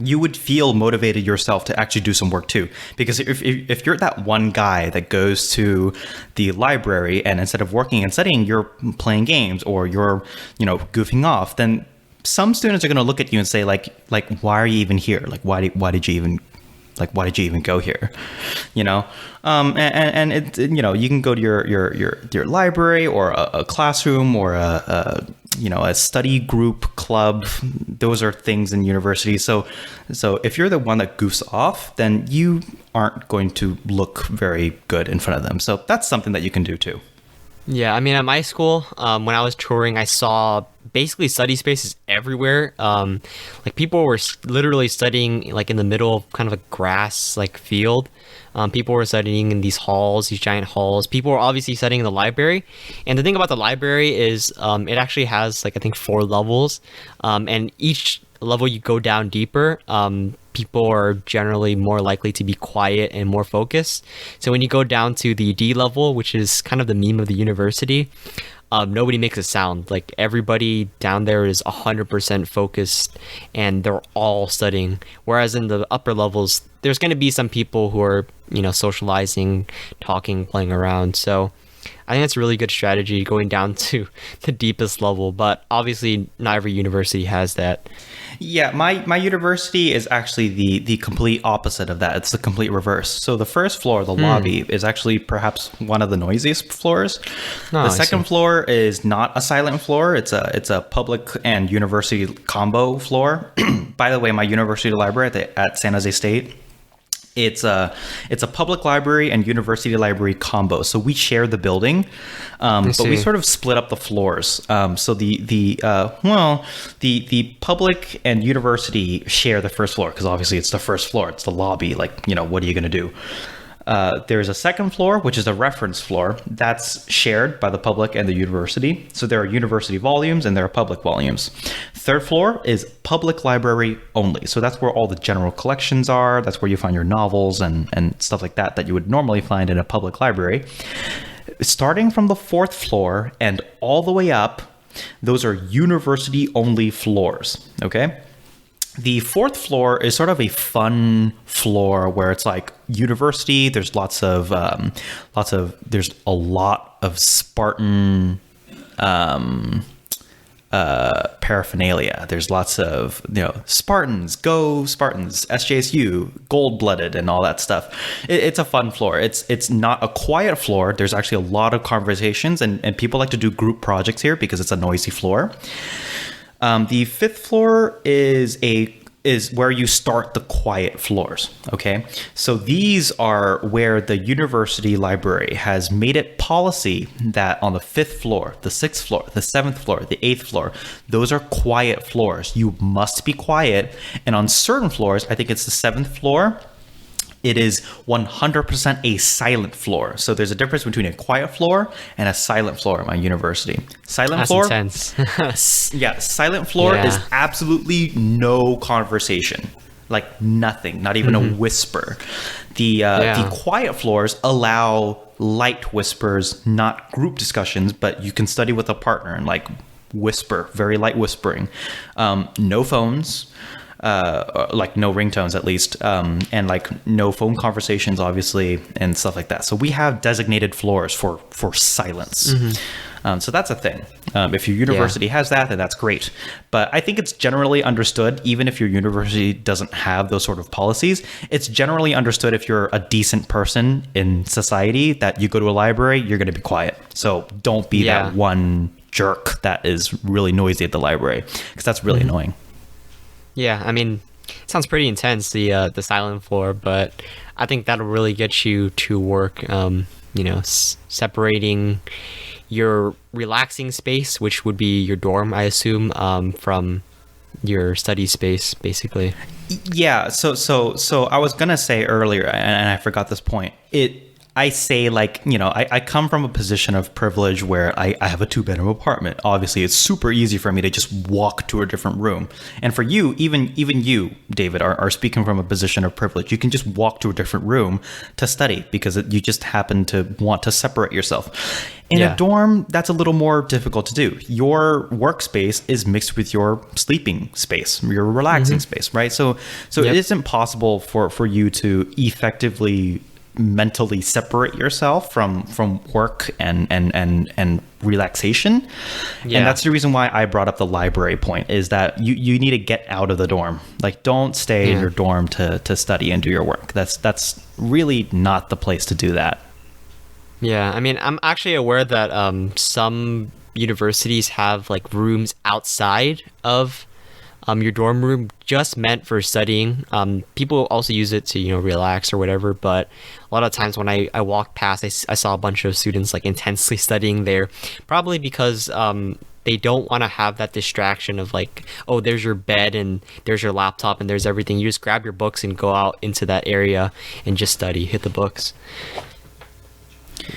you would feel motivated yourself to actually do some work too. Because if you're that one guy that goes to the library and instead of working and studying, you're playing games or you're, goofing off, then some students are going to look at you and say like, why are you even here? Like, why did you even go here? And it, you can go to your library or a classroom or a study group club. Those are things in university. So if you're the one that goofs off, then you aren't going to look very good in front of them. So that's something that you can do too. Yeah, I mean, at my school, when I was touring, I saw basically study spaces everywhere. Like people were literally studying like in the middle of kind of a grass like field. People were studying in these halls, these giant halls. People were obviously studying in the library. And the thing about the library is it actually has like, I think 4 levels. And each level you go down deeper, people are generally more likely to be quiet and more focused. So when you go down to the D level, which is kind of the meme of the university, nobody makes a sound. Like everybody down there is 100% focused and they're all studying. Whereas in the upper levels, there's going to be some people who are, socializing, talking, playing around. So I think that's a really good strategy going down to the deepest level, but obviously not every university has that. Yeah, my university is actually the complete opposite of that. It's the complete reverse. So the first floor, the lobby, is actually perhaps one of the noisiest floors. The second floor is not a silent floor. It's a public and university combo floor. By the way, my university library at San Jose State, it's a public library and university library combo. So we share the building, but we sort of split up the floors. So the public and university share the first floor because obviously it's the first floor. It's the lobby. Like, what are you going to do? There's a second floor, which is a reference floor that's shared by the public and the university. So there are university volumes and there are public volumes. Third floor is public library only. So that's where all the general collections are. That's where you find your novels and stuff like that you would normally find in a public library. Starting from the fourth floor and all the way up, those are university only floors. Okay. The fourth floor is sort of a fun floor where it's like university. There's there's a lot of Spartan paraphernalia. There's lots of, Spartans, go Spartans, SJSU, gold-blooded and all that stuff. It's a fun floor. It's not a quiet floor. There's actually a lot of conversations and people like to do group projects here because it's a noisy floor. The fifth floor is where you start the quiet floors. Okay. So these are where the university library has made it policy that on the fifth floor, the sixth floor, the seventh floor, the eighth floor, those are quiet floors. You must be quiet. And on certain floors, I think it's the seventh floor, it is 100% a silent floor. So there's a difference between a quiet floor and a silent floor at my university. Silent That's floor, intense. yeah, silent floor is absolutely no conversation, like nothing, not even a whisper. The quiet floors allow light whispers, not group discussions, but you can study with a partner and like whisper, very light whispering. No phones. Like no ringtones at least, and like no phone conversations obviously and stuff like that. So we have designated floors for silence. So that's a thing. If your university has that, then that's great. But I think it's generally understood, even if your university doesn't have those sort of policies, it's generally understood if you're a decent person in society that you go to a library, you're going to be quiet. So don't be that one jerk that is really noisy at the library, because that's really annoying. Yeah, I mean, it sounds pretty intense, the silent floor, but I think that'll really get you to work, separating your relaxing space, which would be your dorm, I assume, from your study space, basically. Yeah, so I was going to say earlier, and I forgot this point, I say I come from a position of privilege where I have a 2-bedroom apartment. Obviously, it's super easy for me to just walk to a different room. And for you, even you, David, are speaking from a position of privilege. You can just walk to a different room to study because you just happen to want to separate yourself. In a dorm, that's a little more difficult to do. Your workspace is mixed with your sleeping space, your relaxing space, right? So it isn't possible for you to effectively mentally separate yourself from work and relaxation. And that's the reason why I brought up the library point, is that you need to get out of the dorm. Like, don't stay in your dorm to study and do your work. That's really not the place to do that. Yeah, I mean, I'm actually aware that some universities have like rooms outside of your dorm room just meant for studying. People also use it to, relax or whatever. But a lot of times when I walked past, I saw a bunch of students like intensely studying there, probably because they don't want to have that distraction of like, oh, there's your bed and there's your laptop and there's everything. You just grab your books and go out into that area and just study, hit the books.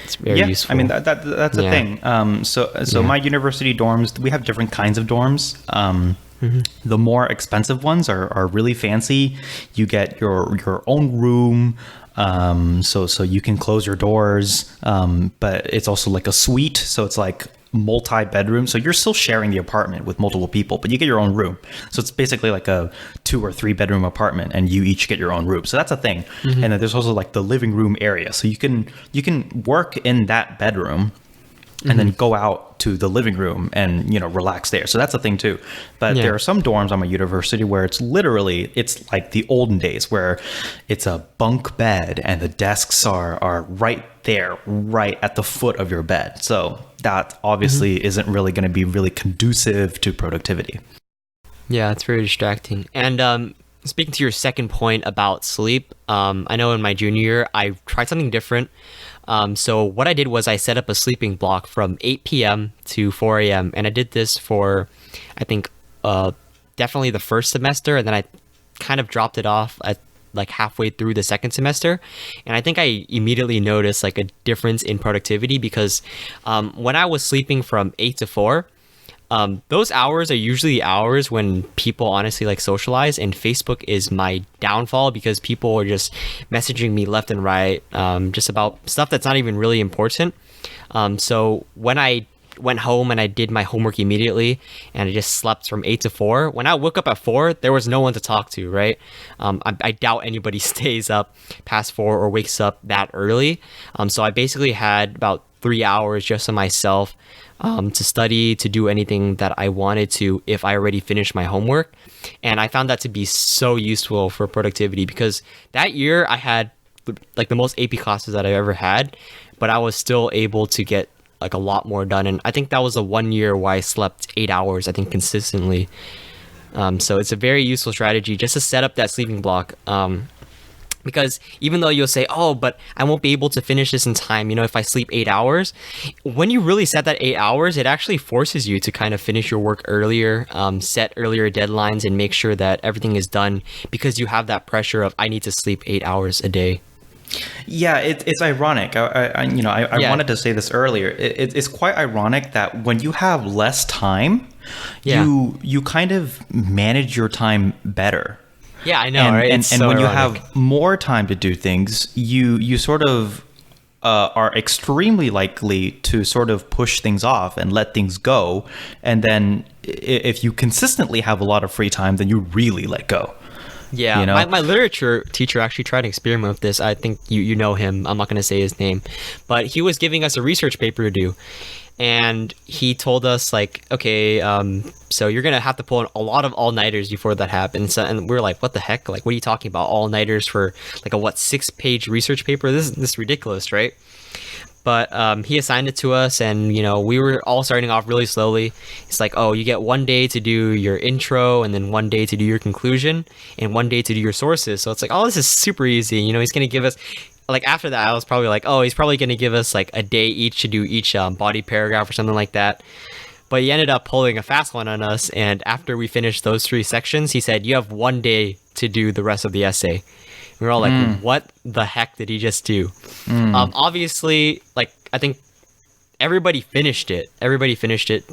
It's very useful. I mean, that's a thing. So my university dorms, we have different kinds of dorms. The more expensive ones are really fancy. You get your own room, so you can close your doors, but it's also like a suite, so it's like multi-bedroom. So you're still sharing the apartment with multiple people, but you get your own room. So it's basically like a 2 or 3 bedroom apartment, and you each get your own room. So that's a thing. And then there's also like the living room area, so you can work in that bedroom and then go out to the living room and, relax there. So that's a thing too. But there are some dorms on my university where it's like the olden days, where it's a bunk bed and the desks are right there, right at the foot of your bed. So that obviously isn't really going to be really conducive to productivity. Yeah, it's very distracting. And speaking to your second point about sleep, I know in my junior year, I tried something different. So what I did was I set up a sleeping block from 8 p.m. to 4 a.m. And I did this for, I think, definitely the first semester. And then I kind of dropped it off at like halfway through the second semester, and I think I immediately noticed like a difference in productivity because when I was sleeping from 8 to 4, those hours are usually hours when people honestly like socialize, and Facebook is my downfall because people are just messaging me left and right, just about stuff that's not even really important. So when I went home and I did my homework immediately and I just slept from 8 to 4, when I woke up at 4, there was no one to talk to, right? I doubt anybody stays up past 4 or wakes up that early. So I basically had about 3 hours just on myself to study, to do anything that I wanted to if I already finished my homework. And I found that to be so useful for productivity because that year I had like the most AP classes that I ever had, but I was still able to get like a lot more done. And I think that was the 1 year where I slept 8 hours, I think, consistently. So it's a very useful strategy just to set up that sleeping block. Because even though you'll say, oh, but I won't be able to finish this in time, if I sleep 8 hours, when you really set that 8 hours, it actually forces you to kind of finish your work earlier, set earlier deadlines, and make sure that everything is done because you have that pressure of, I need to sleep 8 hours a day. Yeah, it's ironic. I wanted to say this earlier. It's quite ironic that when you have less time, you kind of manage your time better. Yeah, I know, right? And when you have more time to do things, you sort of are extremely likely to sort of push things off and let things go. And then if you consistently have a lot of free time, then you really let go. Yeah, my literature teacher actually tried to experiment with this. I think you know him. I'm not going to say his name. But he was giving us a research paper to do. And he told us, like, okay, so you're going to have to pull a lot of all-nighters before that happens. And we were like, what the heck? Like, what are you talking about? All-nighters for, like, a, 6-page research paper? This is ridiculous, right? But he assigned it to us, and, we were all starting off really slowly. It's like, oh, you get 1 day to do your intro, and then 1 day to do your conclusion, and 1 day to do your sources. So it's like, oh, this is super easy. He's going to give us, like, after that, I was probably like, oh, he's probably going to give us, like, a day each to do each body paragraph or something like that. But he ended up pulling a fast one on us, and after we finished those 3 sections, he said, you have 1 day to do the rest of the essay. We were all like, what the heck did he just do? Obviously, like, I think everybody finished it.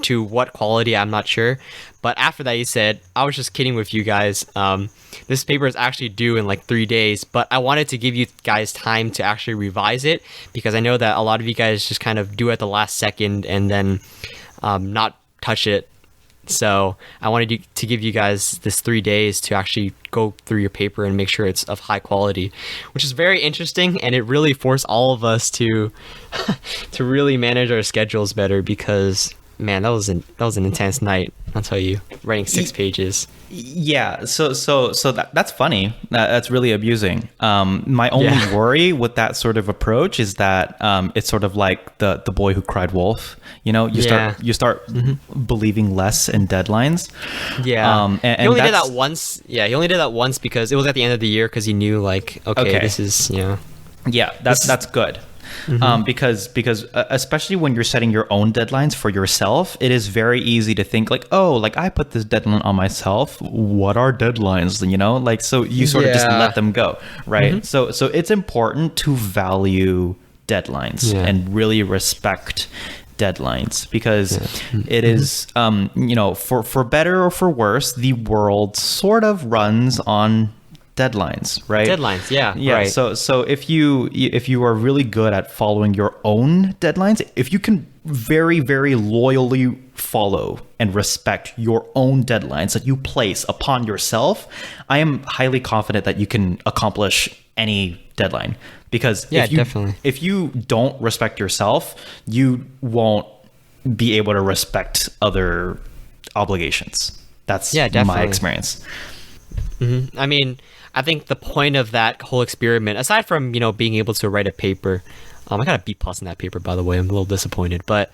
To what quality, I'm not sure. But after that, he said, I was just kidding with you guys. This paper is actually due in like 3 days, but I wanted to give you guys time to actually revise it because I know that a lot of you guys just kind of do it at the last second and then not touch it. So I wanted to give you guys this 3 days to actually go through your paper and make sure it's of high quality, which is very interesting. And it really forced all of us to to really manage our schedules better because, man, that was an intense night. I'll tell you, writing 6 pages. Yeah, so that's funny. That's really abusing. My only worry with that sort of approach is that it's sort of like the boy who cried wolf. You start believing less in deadlines. Yeah, and he only did that once. Yeah, he only did that once because it was at the end of the year because he knew like, okay, this is Yeah, that's good. Because especially when you're setting your own deadlines for yourself, it is very easy to think like, oh, like I put this deadline on myself. What are deadlines? Like, so you sort of just let them go, right? So it's important to value deadlines and really respect deadlines because it is, for better or for worse, the world sort of runs on deadlines, right? Deadlines, yeah. Right. So if you are really good at following your own deadlines, if you can very, very loyally follow and respect your own deadlines that you place upon yourself, I am highly confident that you can accomplish any deadline. Because if you don't respect yourself, you won't be able to respect other obligations. That's my experience. I mean, I think the point of that whole experiment, aside from, being able to write a paper, I got a B+ in that paper, by the way. I'm a little disappointed, but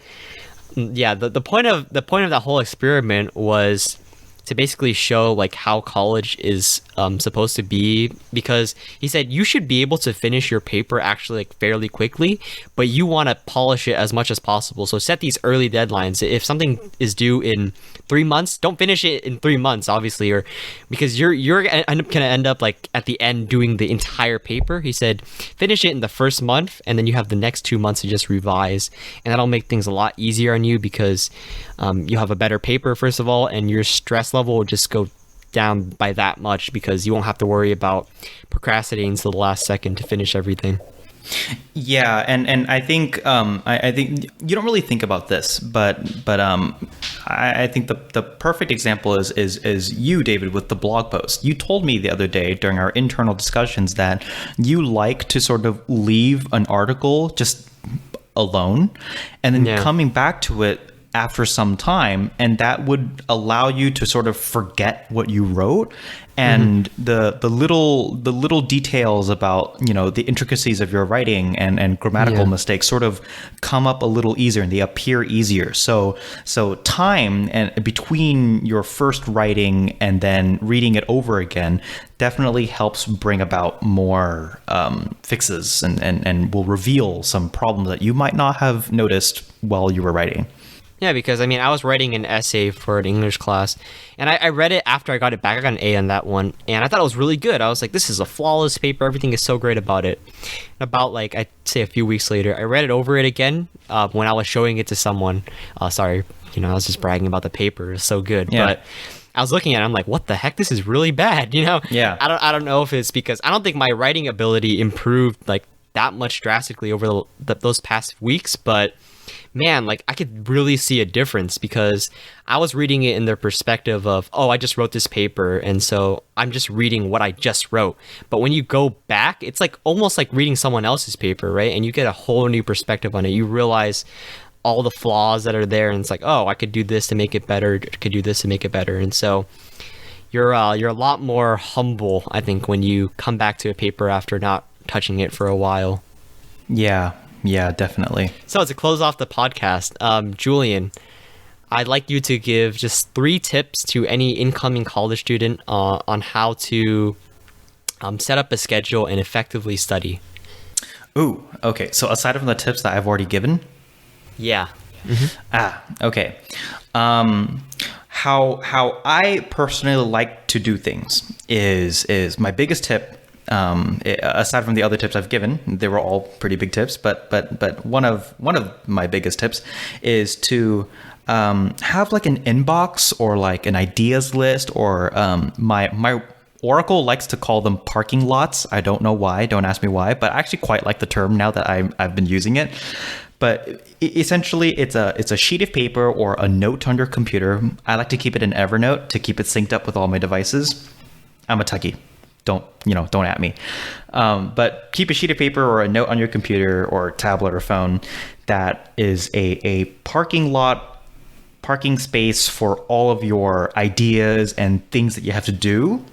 the point of that whole experiment was to basically show like how college is supposed to be, because he said you should be able to finish your paper actually like fairly quickly, but you want to polish it as much as possible. So set these early deadlines. If something is due in 3 months, don't finish it in 3 months, obviously, or because you're gonna end up like at the end doing the entire paper. He said finish it in the first month, and then you have the next 2 months to just revise, and that'll make things a lot easier on you because you have a better paper first of all, and your stress level will just go down by that much because you won't have to worry about procrastinating to the last second to finish everything. Yeah, and I think I think you don't really think about this, but I think the perfect example is you, David, with the blog post. You told me the other day during our internal discussions that you like to sort of leave an article just alone, and then coming back to it after some time, and that would allow you to sort of forget what you wrote, and the little details about, you know, the intricacies of your writing and grammatical mistakes sort of come up a little easier, and they appear easier. So time and between your first writing and then reading it over again definitely helps bring about more fixes and will reveal some problems that you might not have noticed while you were writing. Yeah, because I mean, I was writing an essay for an English class, and I read it after I got it back. I got an A on that one, and I thought it was really good. I was like, this is a flawless paper. Everything is so great about it. And about, like, I'd say a few weeks later, I read it over it again when I was showing it to someone. Sorry, you know, I was just bragging about the paper. It's so good. Yeah. But I was looking at it, I'm like, what the heck? This is really bad, you know? Yeah. I don't know if it's because I don't think my writing ability improved, like, that much drastically over those past weeks, but man, like I could really see a difference because I was reading it in their perspective of, oh, I just wrote this paper, and so I'm just reading what I just wrote. But when you go back, it's like almost like reading someone else's paper, right? And you get a whole new perspective on it. You realize all the flaws that are there, and it's like, oh, I could do this to make it better, could do this to make it better. And so you're a lot more humble, I think, when you come back to a paper after not touching it for a while. Yeah, definitely. So to close off the podcast, Julian, I'd like you to give just 3 tips to any incoming college student on how to set up a schedule and effectively study. Ooh, okay. So aside from the tips that I've already given? Yeah. Okay. How I personally like to do things is my biggest tip. Aside from the other tips I've given, they were all pretty big tips, but one of my biggest tips is to have like an inbox or like an ideas list, or my Oracle likes to call them parking lots. I don't know why. Don't ask me why, but I actually quite like the term now that I've been using it. But essentially, it's a sheet of paper or a note on your computer. I like to keep it in Evernote to keep it synced up with all my devices. I'm a techie. Don't at me. But keep a sheet of paper or a note on your computer or tablet or phone that is a parking space for all of your ideas and things that you have to do.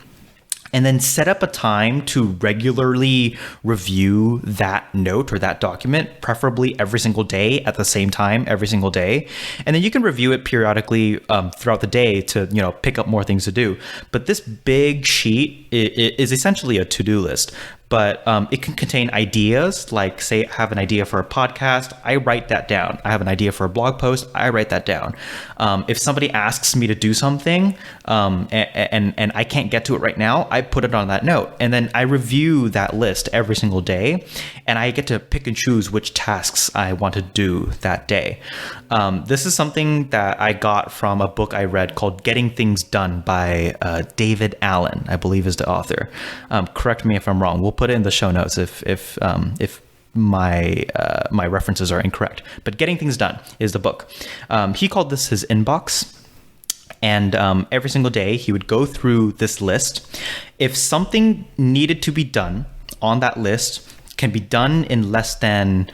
And then set up a time to regularly review that note or that document, preferably every single day at the same time, every single day. And then you can review it periodically throughout the day to, pick up more things to do. But this big sheet is essentially a to-do list. But it can contain ideas, like say I have an idea for a podcast, I write that down. I have an idea for a blog post, I write that down. If somebody asks me to do something and I can't get to it right now, I put it on that note. And then I review that list every single day, and I get to pick and choose which tasks I want to do that day. This is something that I got from a book I read called Getting Things Done by David Allen, I believe is the author. Correct me if I'm wrong. We'll put it in the show notes if my references are incorrect. But Getting Things Done is the book. He called this his inbox. And every single day he would go through this list. If something needed to be done on that list can be done in less than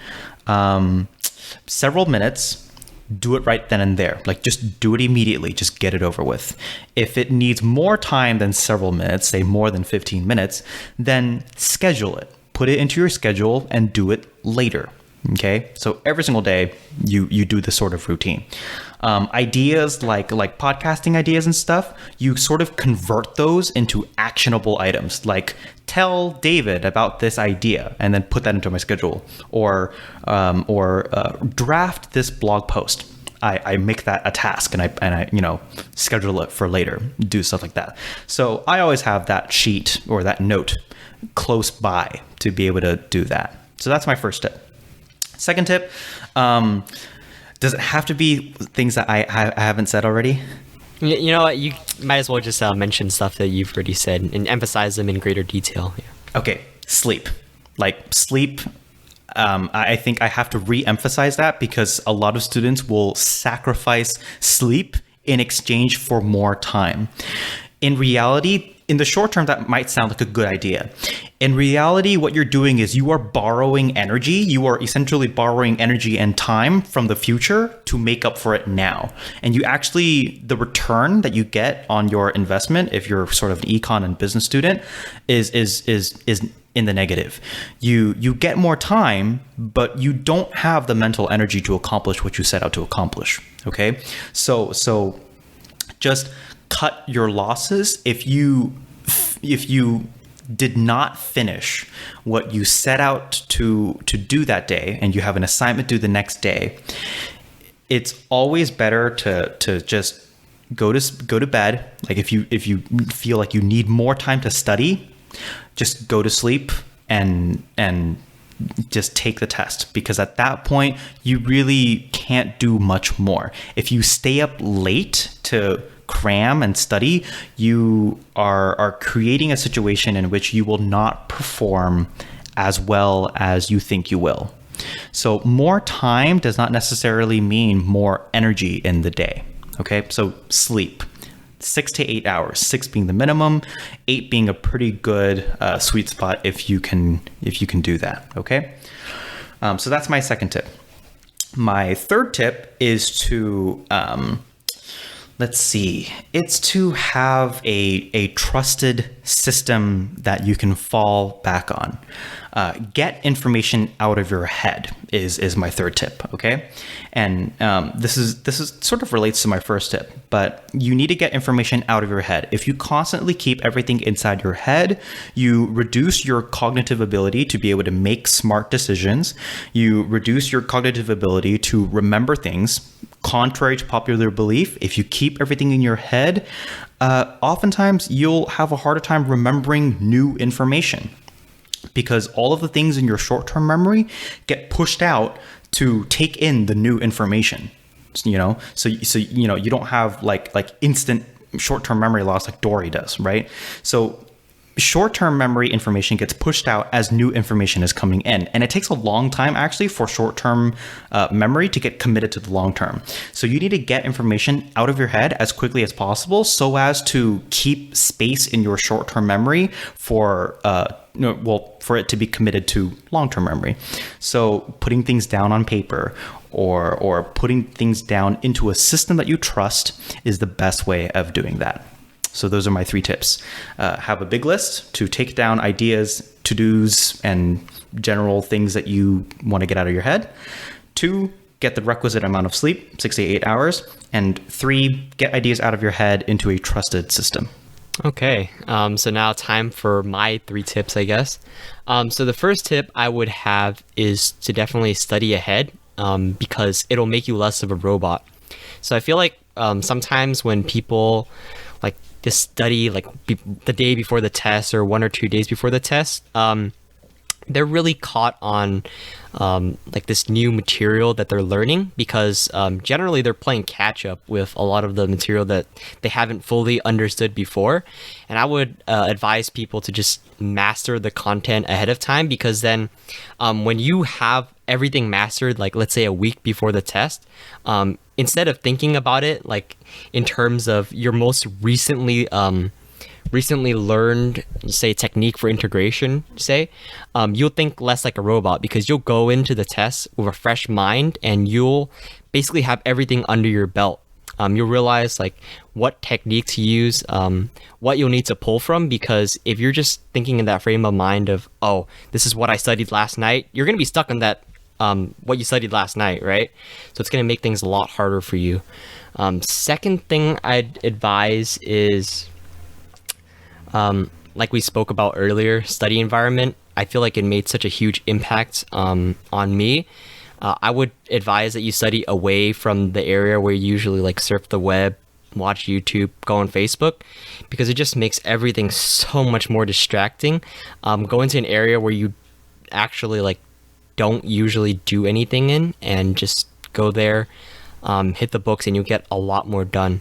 several minutes, do it right then and there. Like, just do it immediately. Just get it over with. If it needs more time than several minutes, say more than 15 minutes, then schedule it. Put it into your schedule and do it later. Okay, so every single day you do this sort of routine. Ideas like podcasting ideas and stuff, you sort of convert those into actionable items. Like tell David about this idea and then put that into my schedule, or draft this blog post. I make that a task and I schedule it for later. Do stuff like that. So I always have that sheet or that note close by to be able to do that. So that's my first tip. Second tip, does it have to be things that I haven't said already? You know what? You might as well just mention stuff that you've already said and emphasize them in greater detail. Yeah. Okay, sleep. Like sleep, I think I have to re-emphasize that because a lot of students will sacrifice sleep in exchange for more time. In reality, in the short term, that might sound like a good idea. In reality, what you're doing is you are borrowing energy. You are essentially borrowing energy and time from the future to make up for it now. And you actually, the return that you get on your investment, if you're sort of an econ and business student, is in the negative. You get more time, but you don't have the mental energy to accomplish what you set out to accomplish. Okay, so just cut your losses if you did not finish what you set out to do that day and you have an assignment due the next day. It's always better to just go to bed. Like if you feel like you need more time to study, just go to sleep and just take the test, because at that point you really can't do much more. If you stay up late to cram and study, you are creating a situation in which you will not perform as well as you think you will. So more time does not necessarily mean more energy in the day. Okay, so sleep, 6 to 8 hours, 6 being the minimum, 8 being a pretty good sweet spot if you can do that. Okay, so that's my second tip. My third tip is to it's to have a trusted system that you can fall back on. Get information out of your head is my third tip, okay? And this is sort of relates to my first tip, but you need to get information out of your head. If you constantly keep everything inside your head, you reduce your cognitive ability to be able to make smart decisions. You reduce your cognitive ability to remember things. Contrary to popular belief, if you keep everything in your head, oftentimes you'll have a harder time remembering new information, because all of the things in your short-term memory get pushed out to take in the new information. So you don't have like instant short-term memory loss like Dory does, right? So short-term memory information gets pushed out as new information is coming in. And it takes a long time actually for short-term memory to get committed to the long-term. So you need to get information out of your head as quickly as possible so as to keep space in your short-term memory for it to be committed to long-term memory. So putting things down on paper or putting things down into a system that you trust is the best way of doing that. So those are my 3 tips. Have a big list to take down ideas, to-dos, and general things that you want to get out of your head. 2, get the requisite amount of sleep, 6 to 8 hours. And 3, get ideas out of your head into a trusted system. Okay, so now time for my 3 tips, I guess. So the first tip I would have is to definitely study ahead, because it'll make you less of a robot. So I feel like sometimes when people like just study like the day before the test or 1 or 2 days before the test, they're really caught on like this new material that they're learning, because generally they're playing catch up with a lot of the material that they haven't fully understood before. And I would advise people to just master the content ahead of time, because then when you have everything mastered, like let's say a week before the test, instead of thinking about it like in terms of your most recently learned, say, technique for integration, say, you'll think less like a robot, because you'll go into the test with a fresh mind and you'll basically have everything under your belt. You'll realize like what technique to use, what you'll need to pull from, because if you're just thinking in that frame of mind of, oh, this is what I studied last night, you're going to be stuck in that what you studied last night, right? So it's going to make things a lot harder for you. Second thing I'd advise is, like we spoke about earlier, study environment. I feel like it made such a huge impact on me. I would advise that you study away from the area where you usually like surf the web, watch YouTube, go on Facebook, because it just makes everything so much more distracting. Go into an area where you actually like don't usually do anything in, and just go there, hit the books, and you'll get a lot more done.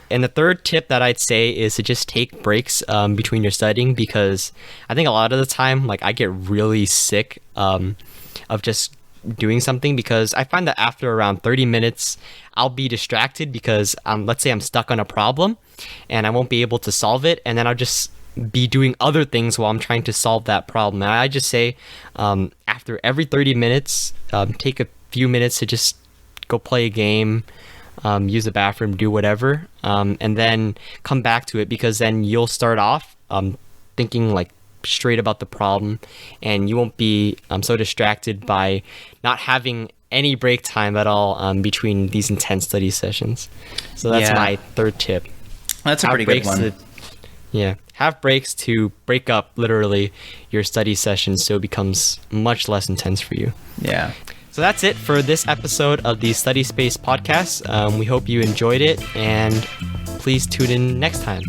And the third tip that I'd say is to just take breaks between your studying, because I think a lot of the time, like I get really sick of just doing something, because I find that after around 30 minutes, I'll be distracted because let's say I'm stuck on a problem and I won't be able to solve it, and then I'll just be doing other things while I'm trying to solve that problem. And I just say after every 30 minutes, take a few minutes to just go play a game, use the bathroom, do whatever, and then come back to it, because then you'll start off thinking like straight about the problem, and you won't be so distracted by not having any break time at all between these intense study sessions. So that's my third tip. That's a pretty good one. Have breaks to break up literally your study sessions so it becomes much less intense for you. Yeah. So that's it for this episode of the Study Space podcast. We hope you enjoyed it, and please tune in next time.